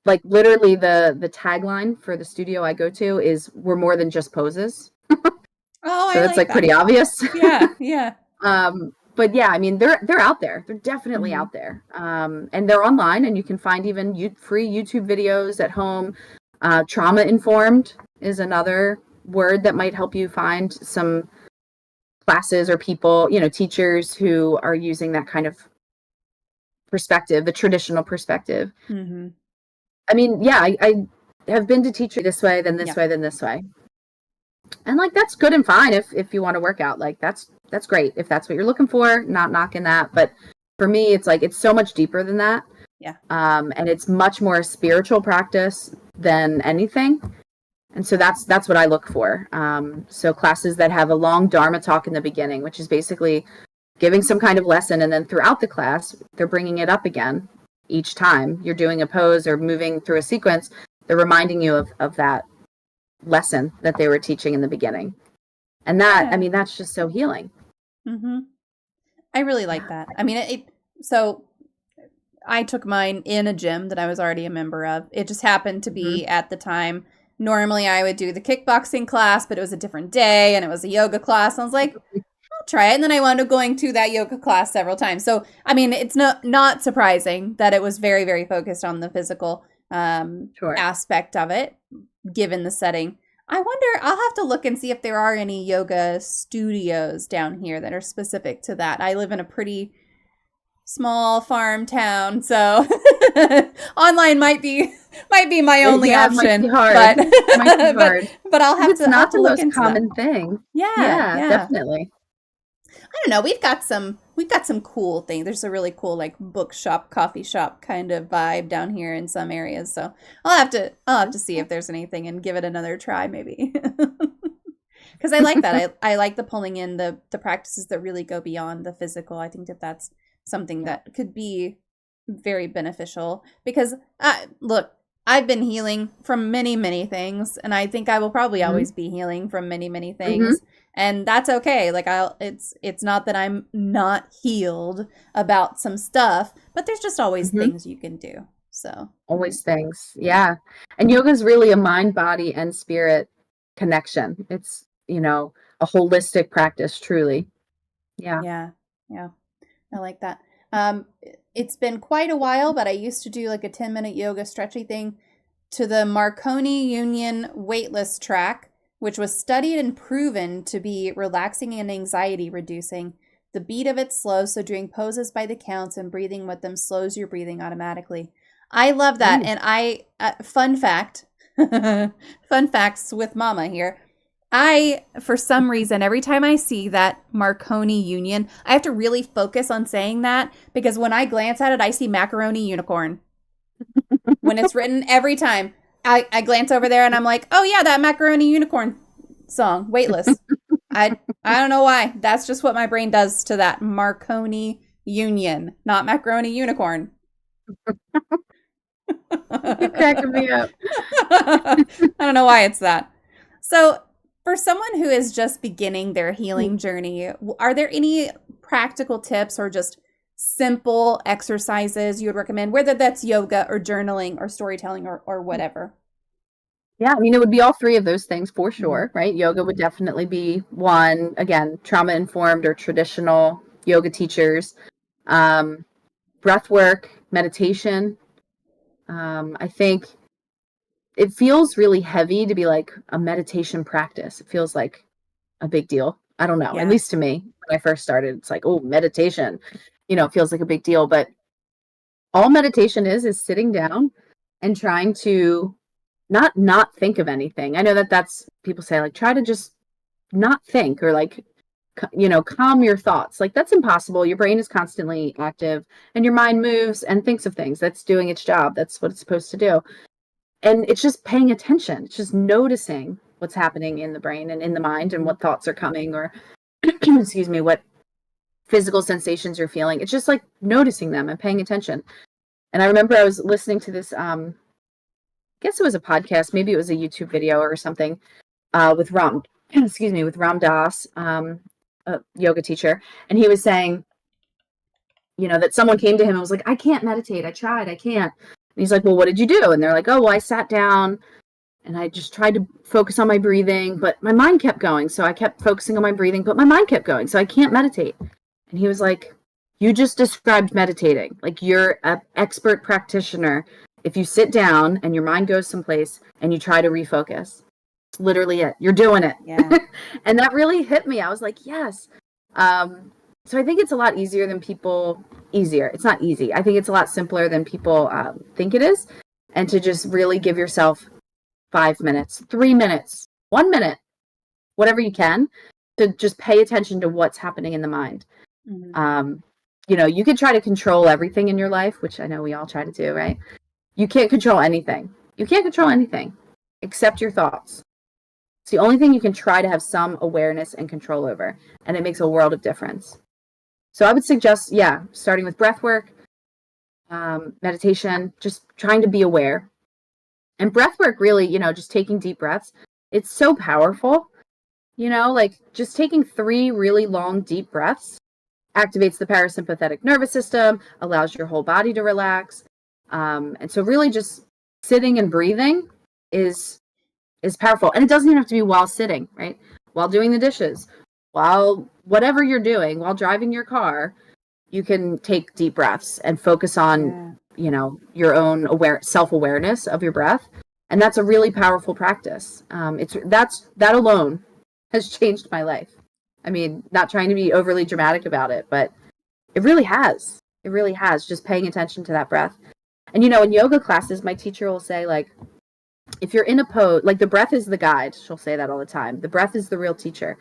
like literally the tagline for the studio I go to is "We're more than just poses." Oh, So I that's like like that. pretty obvious. Yeah, yeah. But yeah, I mean they're out there. They're definitely Hmm. out there. And they're online, and you can find even free YouTube videos at home. Trauma informed is another word that might help you find some classes or people, teachers who are using that kind of perspective, the traditional perspective. Hmm. I mean, yeah, I have been to teach this way, then this Yeah. way, then this way. And like that's good and fine if you want to work out. Like that's great if that's what you're looking for, not knocking that. But for me, it's like it's so much deeper than that. Yeah. And it's much more a spiritual practice than anything. And so that's what I look for. So classes that have a long Dharma talk in the beginning, which is basically giving some kind of lesson, and then throughout the class, they're bringing it up again each time you're doing a pose or moving through a sequence. They're reminding you of that lesson that they were teaching in the beginning. And that, I Yeah. mean, that's just so healing. Hmm. I really like Yeah. that. I mean, so I took mine in a gym that I was already a member of. It just happened to Mm-hmm. be at the time. Normally, I would do the kickboxing class, but it was a different day and it was a yoga class. I was like, I'll try it. And then I wound up going to that yoga class several times. So, I mean, it's not surprising that it was very, very focused on the physical Sure. aspect of it, given the setting. I wonder, I'll have to look and see if there are any yoga studios down here that are specific to that. I live in a pretty small farm town, so online might be my only Yeah, it might be option. hard. But It might be but hard. but It's I'll not have to the look most into that. common thing. Yeah, Yeah, yeah. definitely. I don't know. We've got some cool things. There's a really cool like bookshop, coffee shop kind of vibe down here in some areas. So I'll have to see if there's anything and give it another try maybe. Because I like that. I like the pulling in the practices that really go beyond the physical. I think that that's something Yeah. that could be very beneficial because look, I've been healing from many, many things, and I think I will probably Mm-hmm. always be healing from many, many Mm-hmm. things, and that's okay. Like it's not that I'm not healed about some stuff, but there's just always Mm-hmm. things you can do. So Always things. Yeah. And yoga is really a mind, body, and spirit connection. It's, a holistic practice, truly. Yeah. yeah, yeah. I like that. Um, it's been quite a while, but I used to do like a 10-minute yoga stretchy thing to the Marconi Union waitlist track, which was studied and proven to be relaxing and anxiety reducing. The beat of it slows, so doing poses by the counts and breathing with them slows your breathing automatically. I love that. Mm. And fun fact, fun facts with Mama here. For some reason, every time I see that Marconi Union, I have to really focus on saying that because when I glance at it, I see macaroni unicorn. When it's written every time, I glance over there and I'm like, oh yeah, that macaroni unicorn song, Weightless. I don't know why. That's just what my brain does to that Marconi Union, not macaroni unicorn. You're cracking me up. I don't know why it's that. So, for someone who is just beginning their healing journey, are there any practical tips or just simple exercises you would recommend, whether that's yoga or journaling or storytelling or whatever? Yeah, I mean, it would be all three of those things for Hmm. sure, right? Yoga would definitely be one. Again, trauma informed or traditional yoga teachers. Um, Breath work, meditation. I think it feels really heavy to be like a meditation practice. It feels like a big deal. I don't know. At Yeah. least to me, when I first started, it's like, oh, meditation, it feels like a big deal. But all meditation is sitting down and trying to not think of anything. I know that that's people say like try to just not think or like calm your thoughts. Like that's impossible. Your brain is constantly active and your mind moves and thinks of things. That's doing its job. That's what it's supposed to do. And it's just paying attention. It's just noticing what's happening in the brain and in the mind and Mhm. what thoughts are coming or excuse me, what physical sensations you're feeling. It's just like noticing them and paying attention. And I remember I was listening to this I guess it was a podcast, maybe it was a YouTube video or something, with with Ram Dass, a yoga teacher, and he was saying, that someone came to him and was like, "I can't meditate. I tried, I can't." he's like, well, what did you do? And they're like, oh, well, I sat down and I just tried to focus on my breathing, but my mind kept going. So I kept focusing on my breathing, but my mind kept going. So I can't meditate. And he was like, you just described meditating. Like, you're an expert practitioner. If you sit down and your mind goes someplace and you try to refocus, it's literally it. You're doing it. Yeah. And that really hit me. I was like, yes. So I think it's a lot easier than easier. It's not easy. I think it's a lot simpler than people think it is. And to just really give yourself 5 minutes, 3 minutes, 1 minute, whatever you can, to just pay attention to what's happening in the mind. Mm-hmm. You could try to control everything in your life, which I know we all try to do, right? You can't control anything. You can't control anything except your thoughts. It's the only thing you can try to have some awareness and control over, and it makes a world of difference. So I would suggest, starting with breath work, meditation, just trying to be aware. And breath work, really, just taking deep breaths, it's so powerful. Like just taking 3 really long, deep breaths activates the parasympathetic nervous system, allows your whole body to relax. And so really just sitting and breathing is powerful. And it doesn't even have to be while sitting, right? While doing the dishes, while whatever you're doing, while driving your car, you can take deep breaths and focus on, your own self-awareness of your breath. And that's a really powerful practice. That alone has changed my life. I mean, not trying to be overly dramatic about it, but it really has. It really has, just paying attention to that breath. And, in yoga classes, my teacher will say, like, if you're in a pose, like the breath is the guide. She'll say that all the time. The breath is the real teacher.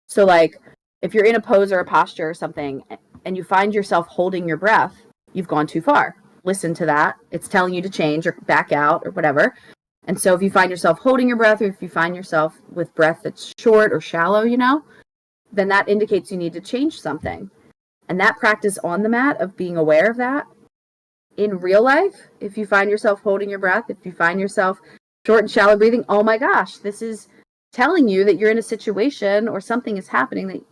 So, like, if you're in a pose or a posture or something and you find yourself holding your breath, you've gone too far. Listen to that. It's telling you to change or back out or whatever. And so if you find yourself holding your breath, or if you find yourself with breath that's short or shallow, then that indicates you need to change something. And that practice on the mat of being aware of that in real life, if you find yourself holding your breath, if you find yourself short and shallow breathing, oh my gosh, this is telling you that you're in a situation or something is happening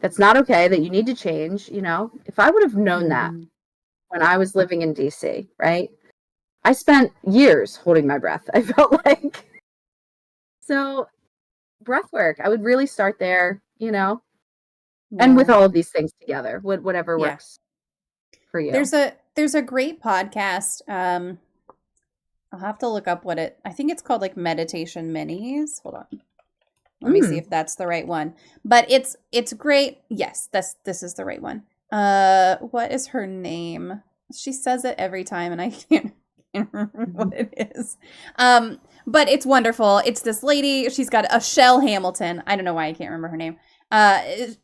that's not okay, that you need to change. If I would have known that when I was living in DC, right? I spent years holding my breath, I felt like. So breath work, I would really start there, and with all of these things together, whatever works for you. There's a great podcast. I'll have to look up I think it's called like Meditation Minis. Hold on. Let me see if that's the right one. But it's great. Yes, this is the right one. What is her name? She says it every time and I can't remember what it is. But it's wonderful. It's this lady. She's got a Shell Hamilton. I don't know why I can't remember her name.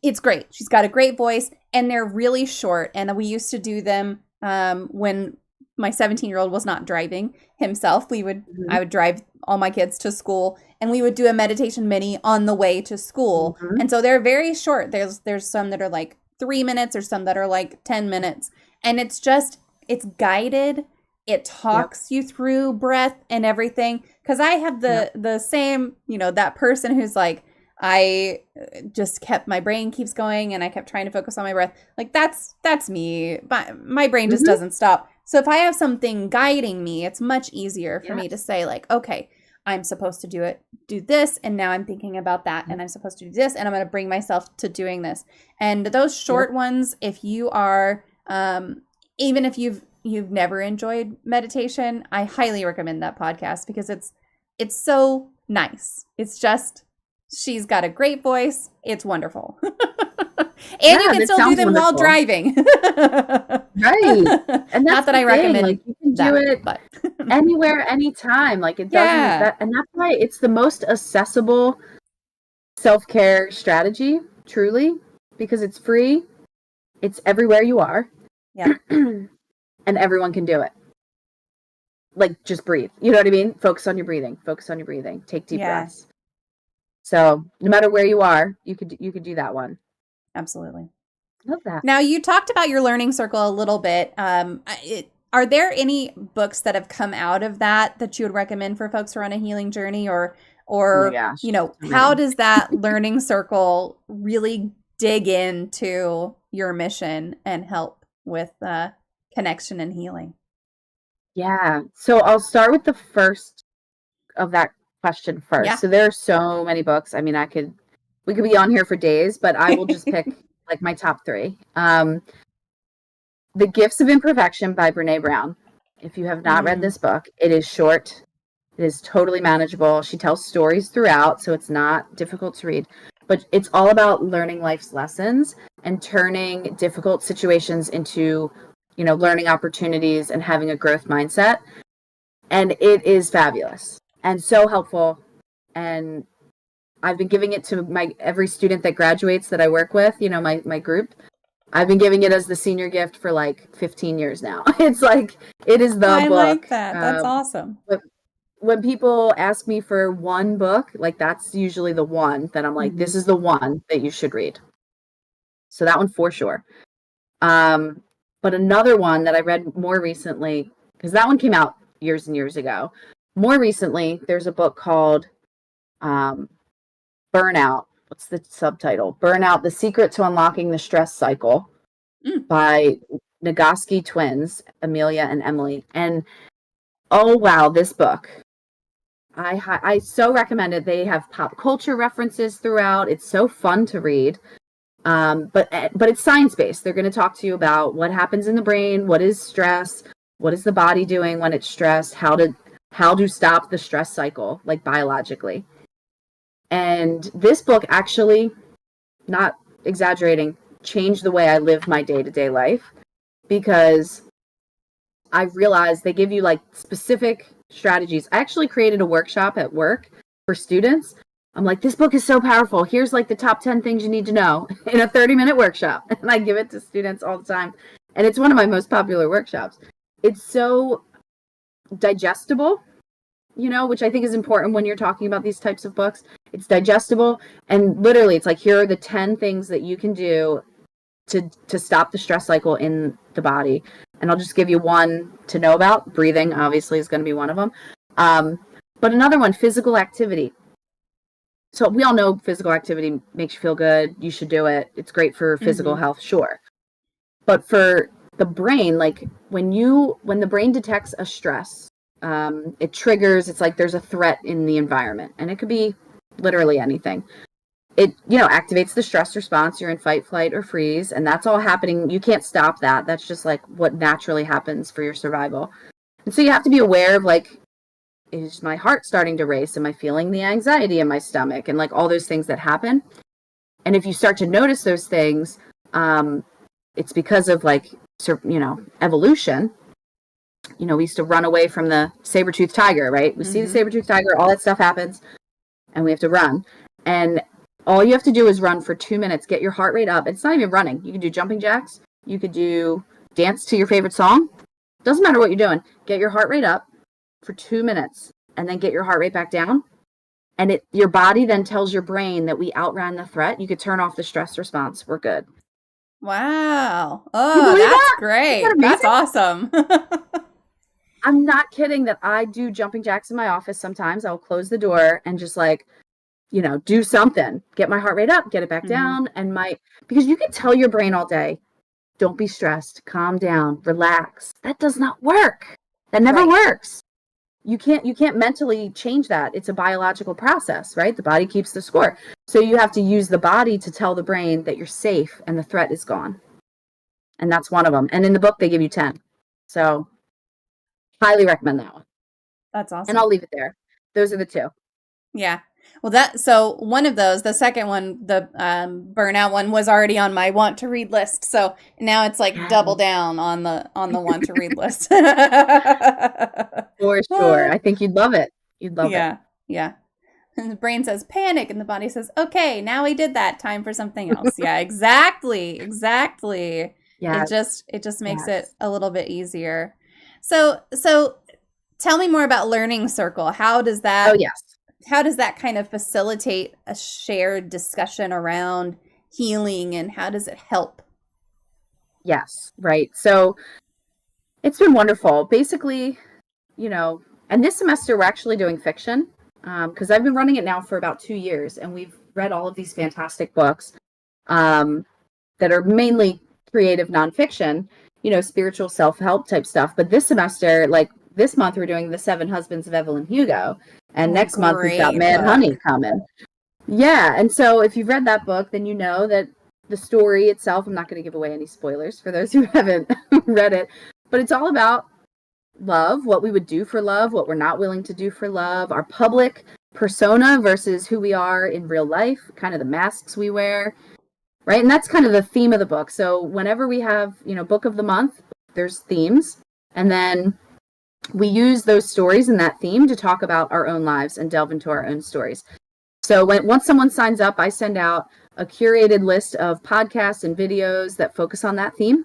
It's great. She's got a great voice and they're really short. And we used to do them when my 17-year-old was not driving himself. I would drive all my kids to school and we would do a meditation mini on the way to school. And so they're very short. There's some that are like 3 minutes or some that are like 10 minutes. And it's guided. It talks you through breath and everything. Because I have the same, that person who's like, I just my brain keeps going and I kept trying to focus on my breath. Like that's me. My brain just doesn't stop. So if I have something guiding me, it's much easier for me to say like, okay, I'm supposed to do this. And now I'm thinking about that and I'm supposed to do this. And I'm going to bring myself to doing this. And those short ones, if you are, even if you've never enjoyed meditation, I highly recommend that podcast because it's so nice. It's just, she's got a great voice. It's wonderful. And you can still do them while driving. Right. And that's not that I recommend like, you can do it but anywhere, anytime. Like it doesn't, and that's why it's the most accessible self-care strategy, truly, because it's free. It's everywhere you are. Yeah. And everyone can do it. Like just breathe. You know what I mean? Focus on your breathing. Take deep breaths. So no matter where you are, you could do that one. Absolutely. Love that. Now you talked about your learning circle a little bit. Are there any books that have come out of that you would recommend for folks who are on a healing journey or how does that learning circle really dig into your mission and help with connection and healing? Yeah. So I'll start with the first of that question first. Yeah. So there are so many books. I mean, we could be on here for days, but I will just pick like my top three. The Gifts of Imperfection by Brene Brown. If you have not read Mm. this book, it is short. It is totally manageable. She tells stories throughout, so it's not difficult to read. But it's all about learning life's lessons and turning difficult situations into, learning opportunities and having a growth mindset. And it is fabulous and so helpful. And I've been giving it to every student that graduates that I work with, my group. I've been giving it as the senior gift for like 15 years now. It's like, it is the I like book. that. That's awesome. But when people ask me for one book, like that's usually the one that I'm like, Hmm. this is the one that you should read. So that one for sure. But another one that I read more recently, because that one came out years and years ago. More recently, there's a book called um, Burnout. What's the subtitle? Burnout: The Secret to Unlocking the Stress Cycle Mm. by Nagoski twins, Amelia and Emily. And oh wow, this book. I so recommend it. They have pop culture references throughout. It's so fun to read. But it's science based. They're going to talk to you about what happens in the brain, what is stress, what is the body doing when it's stressed, how to stop the stress cycle, like biologically. And this book actually, not exaggerating, changed the way I live my day to day life because I realized they give you like specific strategies. I actually created a workshop at work for students. I'm like, this book is so powerful. Here's like the top 10 things you need to know in a 30-minute workshop. And I give it to students all the time. And it's one of my most popular workshops. It's so digestible, which I think is important when you're talking about these types of books. It's digestible. And literally, it's like, here are the 10 things that you can do to stop the stress cycle in the body. And I'll just give you one to know about. Breathing, obviously, is going to be one of them. But another one, physical activity. So we all know physical activity makes you feel good. You should do it. It's great for physical Hmm. health, sure. But for the brain, like when the brain detects a stress, it triggers, it's like there's a threat in the environment. And it could be literally anything. It, activates the stress response. You're in fight, flight, or freeze. And that's all happening. You can't stop that. That's just like what naturally happens for your survival. And so you have to be aware of like, is my heart starting to race? Am I feeling the anxiety in my stomach? And like all those things that happen. And if you start to notice those things, it's because of like, evolution. We used to run away from the saber-toothed tiger, right? We see the saber-toothed tiger, all that stuff happens, and we have to run. And all you have to do is run for 2 minutes, get your heart rate up. It's not even running. You can do jumping jacks. You could do dance to your favorite song. Doesn't matter what you're doing. Get your heart rate up for 2 minutes and then get your heart rate back down. And your body then tells your brain that we outran the threat. You could turn off the stress response. We're good. Wow. You Oh, believe that's that? Isn't that great. That's amazing? awesome. I'm not kidding that I do jumping jacks in my office sometimes. I'll close the door and just like, do something, get my heart rate up, get it back Hmm. down. Because you can tell your brain all day, don't be stressed, calm down, relax. That does not work. That never Right. works. You can't mentally change that. It's a biological process, right? The body keeps the score. So you have to use the body to tell the brain that you're safe and the threat is gone. And that's one of them. And in the book, they give you 10. So highly recommend that one. That's And awesome. I'll leave it there. Those are the two. Yeah. Well, so one of those, the second one, the burnout one, was already on my want to read list. So now it's like double Yes, down on the want to read list. for sure. I think you'd love it. You'd love it. Yeah, yeah. And the brain says panic, and the body says, "Okay, now we did that. Time for something else." Yeah, exactly, exactly. Yes, It just makes it yes. a little bit easier. So tell me more about Learning Circle. Oh, yes. How does that kind of facilitate a shared discussion around healing, and how does it help? Yes, right. So it's been wonderful. Basically, and this semester we're actually doing fiction because I've been running it now for about 2 years, and we've read all of these fantastic books um, that are mainly creative nonfiction, spiritual self help type stuff. But this semester, like this month we're doing The Seven Husbands of Evelyn Hugo, and next month we've got Great Mad book. Honey coming. Yeah, and so if you've read that book, then you know that the story itself, I'm not going to give away any spoilers for those who haven't read it, but it's all about love, what we would do for love, what we're not willing to do for love, our public persona versus who we are in real life, kind of the masks we wear, right? And that's kind of the theme of the book. So whenever we have, book of the month, there's themes, and then we use those stories and that theme to talk about our own lives and delve into our own stories. So once someone signs up, I send out a curated list of podcasts and videos that focus on that theme.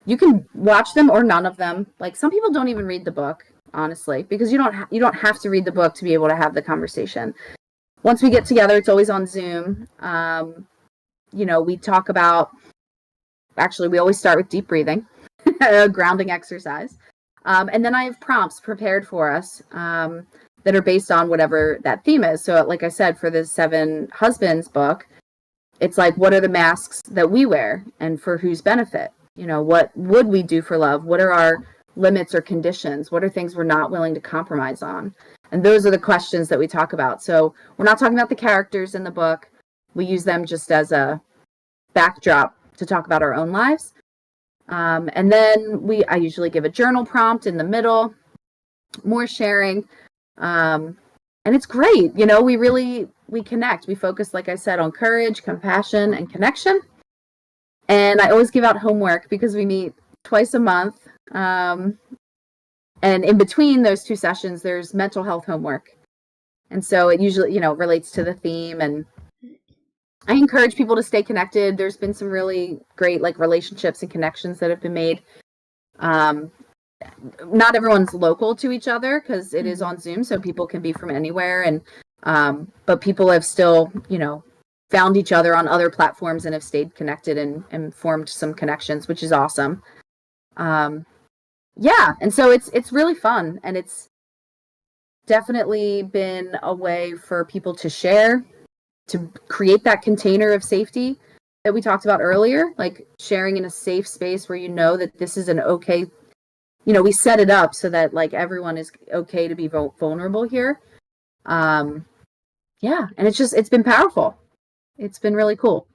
You can watch them or none of them. Like, some people don't even read the book, honestly, because you don't have to read the book to be able to have the conversation. Once we get together, it's always on Zoom. We talk about, actually, we always start with deep breathing, a grounding exercise. And then I have prompts prepared for us that are based on whatever that theme is. So like I said, for the Seven Husbands book, it's like, what are the masks that we wear and for whose benefit? What would we do for love? What are our limits or conditions? What are things we're not willing to compromise on? And those are the questions that we talk about. So we're not talking about the characters in the book. We use them just as a backdrop to talk about our own lives. And then I usually give a journal prompt in the middle, more sharing. And it's great. We connect. We focus, like I said, on courage, compassion, and connection. And I always give out homework because we meet twice a month. And in between those two sessions, there's mental health homework. And so it usually, relates to the theme. And I encourage people to stay connected. There's been some really great relationships and connections that have been made. Not everyone's local to each other because it is on Zoom, so people can be from anywhere. And but people have still, found each other on other platforms and have stayed connected and formed some connections, which is awesome. And so it's really fun, and it's definitely been a way for people to share, to create that container of safety that we talked about earlier, like sharing in a safe space where that this is an okay, we set it up so that everyone is okay to be vulnerable here. And it's been powerful. It's been really cool.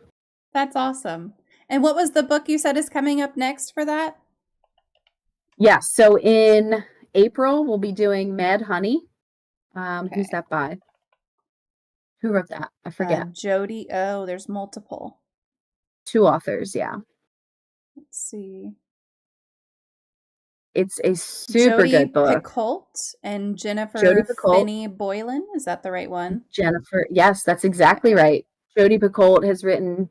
That's awesome. And what was the book you said is coming up next for that? Yeah, so in April, we'll be doing Mad Honey. Okay. Who's that by? Who wrote that? I forget. Jody. Oh, there's multiple. 2 authors, yeah. Let's see. It's a super good book. Jody Picoult and Jennifer Finney Boylan. Is that the right one? Jennifer, yes, that's exactly right. Jody Picoult has written,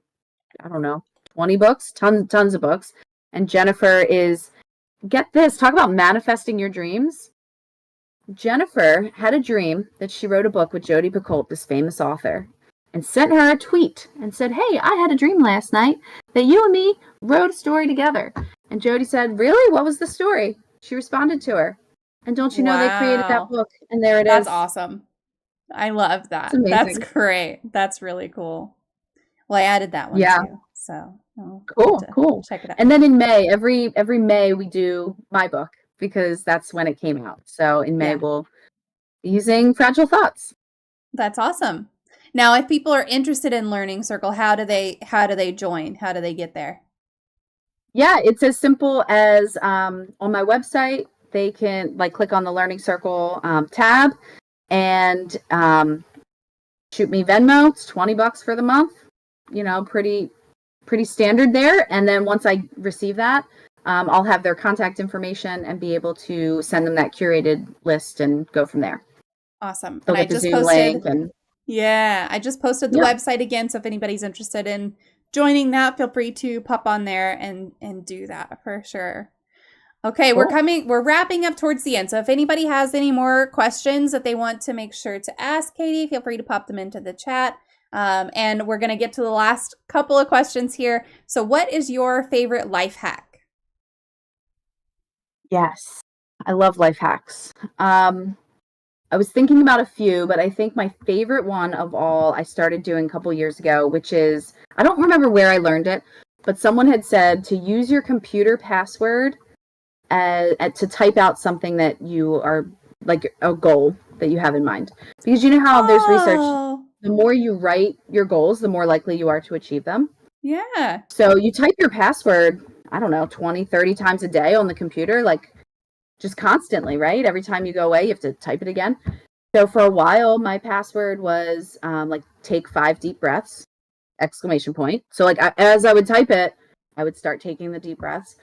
I don't know, 20 books, tons of books. And Jennifer is, get this, talk about manifesting your dreams. Jennifer had a dream that she wrote a book with Jody Picoult, this famous author, and sent her a tweet and said, "Hey, I had a dream last night that you and me wrote a story together." And Jody said, "Really? What was the story?" She responded to her. And don't you know they created that book? And there it is. That's awesome. I love that. That's great. That's really cool. Well, I added that one too. So cool. Check it out. And then in May, every May we do my book because that's when it came out. So in May we'll be using Fragile Thoughts. That's awesome. Now, if people are interested in Learning Circle, how do they join? How do they get there? Yeah, it's as simple as on my website, they can click on the Learning Circle tab and shoot me Venmo. It's $20 for the month. Pretty standard there. And then once I receive that, I'll have their contact information and be able to send them that curated list and go from there. Awesome. They'll get the Zoom link and I just posted the website again. So if anybody's interested in joining that, feel free to pop on there and do that for sure. Okay, cool. We're wrapping up towards the end. So if anybody has any more questions that they want to make sure to ask Katie, feel free to pop them into the chat. And we're going to get to the last couple of questions here. So what is your favorite life hack? Yes, I love life hacks. I was thinking about a few, but I think my favorite one of all I started doing a couple years ago, which is, I don't remember where I learned it, but someone had said to use your computer password to type out something that you are like a goal that you have in mind. Because you know how there's research, Oh, the more you write your goals, the more likely you are to achieve them. yeah. So you type your password, I don't know, 20, 30 times a day on the computer, like just constantly, right? Every time you go away, you have to type it again. So for a while, my password was like take 5 deep breaths, exclamation point. So like as I would type it, I would start taking the deep breaths.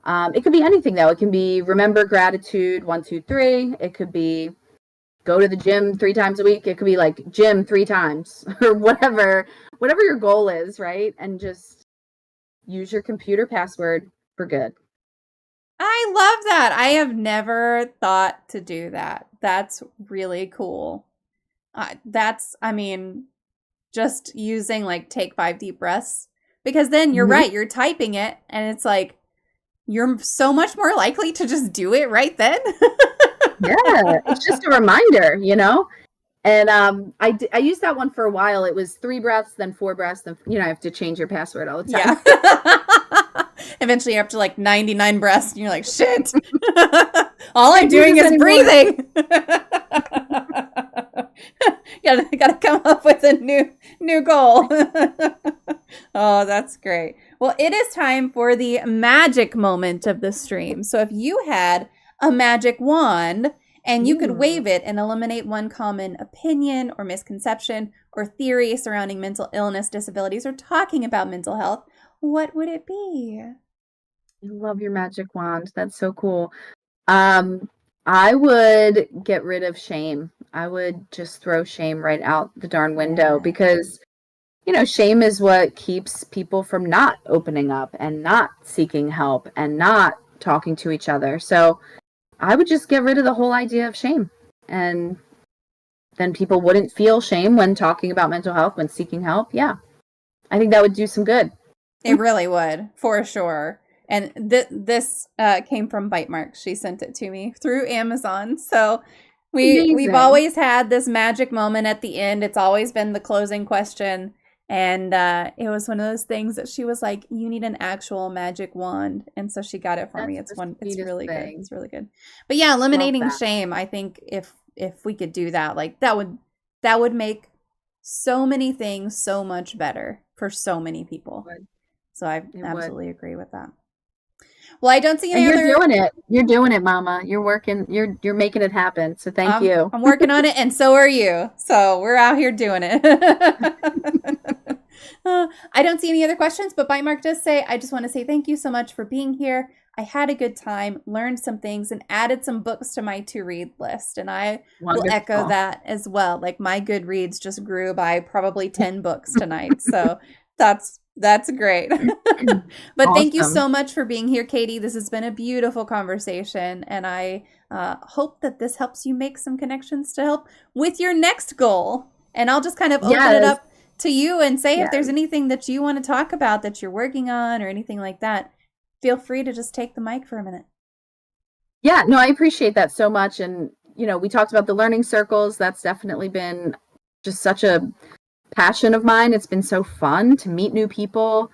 It could be anything though. It can be remember gratitude 1, 2, 3. It could be go to the gym 3 times a week. It could be like gym 3 times or whatever your goal is, right? And just use your computer password for good. I love that. I have never thought to do that. That's really cool. I mean, just using like take 5 deep breaths because then you're Mm-hmm. right, you're typing it and it's like you're so much more likely to just do it right then. Yeah, it's just a reminder, you know? And I used that one for a while. It was 3 breaths, then 4 breaths, then I have to change your password all the time. Yeah. Eventually you're up to like 99 breaths and you're like, shit. All I'm Can't do doing this is anymore. breathing. Gotta come up with a new goal. Oh, that's great. Well, it is time for the magic moment of the stream. So if you had a magic wand and you could Ooh, wave it and eliminate one common opinion or misconception or theory surrounding mental illness, disabilities, or talking about mental health, what would it be? I love your magic wand. That's so cool. Um, I would get rid of shame. I would just throw shame right out the darn window Yeah. because shame is what keeps people from not opening up and not seeking help and not talking to each other. So I would just get rid of the whole idea of shame. And then people wouldn't feel shame when talking about mental health, when seeking help. Yeah, I think that would do some good. It really would, for sure. And this came from Bite Marks. She sent it to me through Amazon. So we've Amazing. always had this magic moment at the end. It's always been the closing question. And it was one of those things that she was like, "You need an actual magic wand," and so she got it for me. That's It's the one. It's sweetest really good. thing. It's really good. But yeah, Love eliminating that. shame. I think if we could do that, like that would make so many things so much better for so many people. Would. So I It would. absolutely agree with that. Well, I don't see any And you're other. doing it. You're doing it, Mama. You're working. You're making it happen. So thank you. I'm working on it, and so are you. So we're out here doing it. I don't see any other questions, but Bite Mark does say, I just want to say thank you so much for being here. I had a good time, learned some things, and added some books to my to read list. And I will echo Wonderful. that as well. Like my Goodreads just grew by probably 10 books tonight. So that's great. But thank you Awesome. so much for being here, Katie. This has been a beautiful conversation. And I hope that this helps you make some connections to help with your next goal. And I'll just kind of open it Yes. up to you and say if there's Yes. anything that you want to talk about that you're working on or anything like that, feel free to just take the mic for a minute. Yeah, no, I appreciate that so much. And, we talked about the learning circles. That's definitely been just such a passion of mine. It's been so fun to meet new people.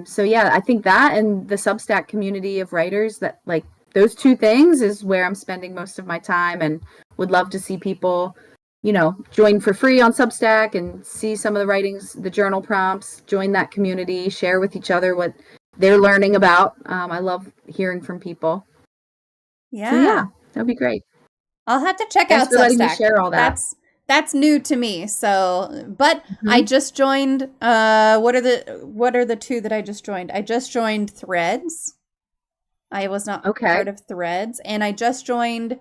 So yeah, I think that and the Substack community of writers, that like those 2 things is where I'm spending most of my time, and would love to see people, join for free on Substack and see some of the writings, the journal prompts, join that community, share with each other what they're learning about. I love hearing from people. So Yeah. yeah, that'd be great. I'll have to check Thanks out for letting me Substack. share all that. That's new to me. So, but I Mhm. just joined what are the two that I just joined? I just joined Threads. I was not Okay. part of Threads, and I just joined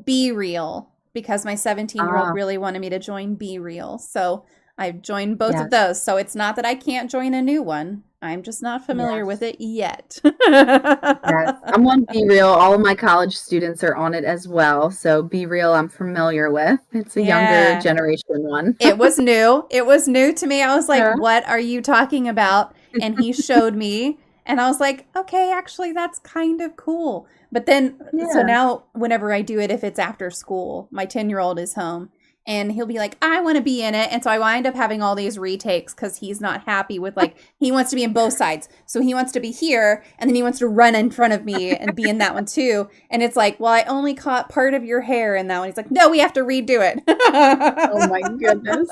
Be Real because my 17-year-old Ah, really wanted me to join Be Real. So I've joined both of yes, those. So it's not that I can't join a new one. I'm just not familiar with yes. it yet. Yes, I'm on Be Real. All of my college students are on it as well. So Be Real, I'm familiar with. It's a younger Yeah. generation one. It was new. It was new to me. I was like, Yeah. "What are you talking about?" And he showed me, and I was like, "Okay, actually that's kind of cool." But then so Yeah. now whenever I do it if it's after school, my 10-year-old is home, and he'll be like, I want to be in it. And so I wind up having all these retakes because he's not happy with, like, he wants to be in both sides. So he wants to be here, and then he wants to run in front of me and be in that one too. And it's like, well, I only caught part of your hair in that one. He's like, no, we have to redo it. Oh my goodness.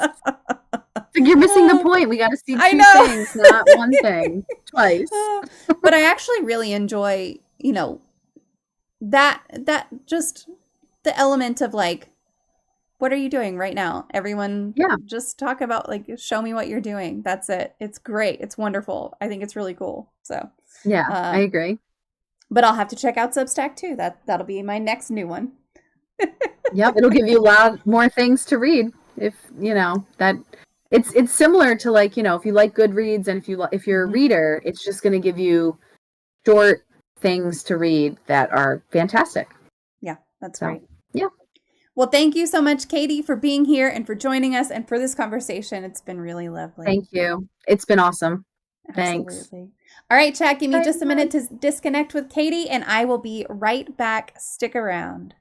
Like, you're missing the point. We got to see I two know. things, not one thing, twice. But I actually really enjoy, that just the element of like, what are you doing right now? Everyone Yeah, just talk about, like, show me what you're doing. That's it. It's great. It's wonderful. I think it's really cool. So, yeah, I uh, agree. but I'll have to check out Substack too. That'll be my next new one. Yep, it'll give you a lot more things to read if, that it's similar to, like, if you like Goodreads, and if you're a Mhm. reader, it's just going to give you short things to read that are fantastic. Yeah, that's So, great. yeah, Well, thank you so much, Katie, for being here and for joining us and for this conversation. It's been really lovely. thank you. It's been awesome. Thanks. Absolutely. All right, chat, give me Bye. just a minute to disconnect with Katie, and I will be right back. Stick around.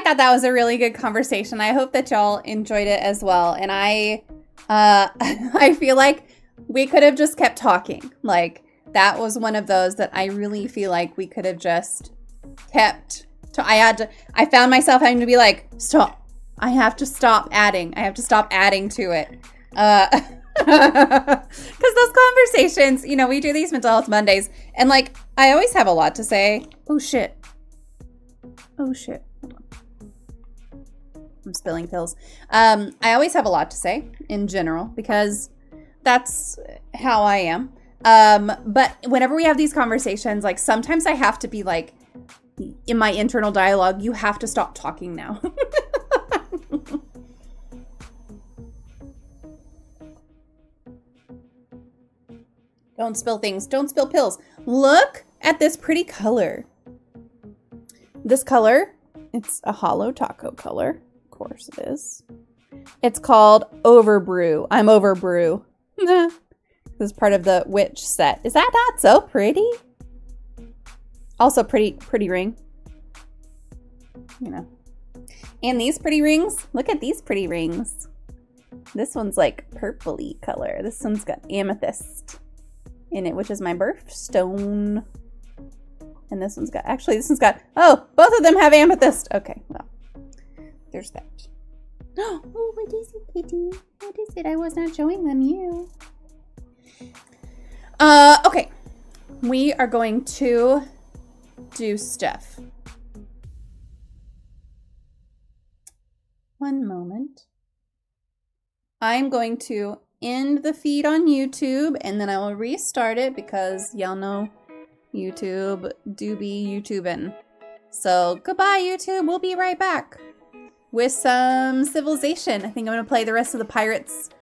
thought that was a really good conversation. I hope that y'all enjoyed it as well. And I feel like we could have just kept talking. Like, that was one of those that I really feel like we could have just kept. I found myself having to be like, stop. I have to stop adding. I have to stop adding to it. Because those conversations, you know, we do these mental health Mondays, and like, I always have a lot to say. Oh shit. Oh shit. I'm spilling pills. I always have a lot to say in general because that's how I am. But whenever we have these conversations, like sometimes I have to be like, in my internal dialogue, you have to stop talking now. Don't spill things. Don't spill pills. Look at this pretty color. This color, it's a hollow taco color. Of course it is. It's called Overbrew. I'm Overbrew. This is part of the witch set. Is that not so pretty? Also pretty ring. You know. And these pretty rings. Look at these pretty rings. This one's like purpley color. This one's got amethyst in it, which is my birthstone. And this one's got, oh, both of them have amethyst. Okay, well, there's that. Oh, what is it, kitty? What is it? I was not showing them you. Okay. We are going to do stuff. One moment. I'm going to end the feed on YouTube, and then I will restart it because y'all know YouTube do be YouTubing. So goodbye, YouTube. We'll be right back with some Civilization. I think I'm going to play the rest of the Pirates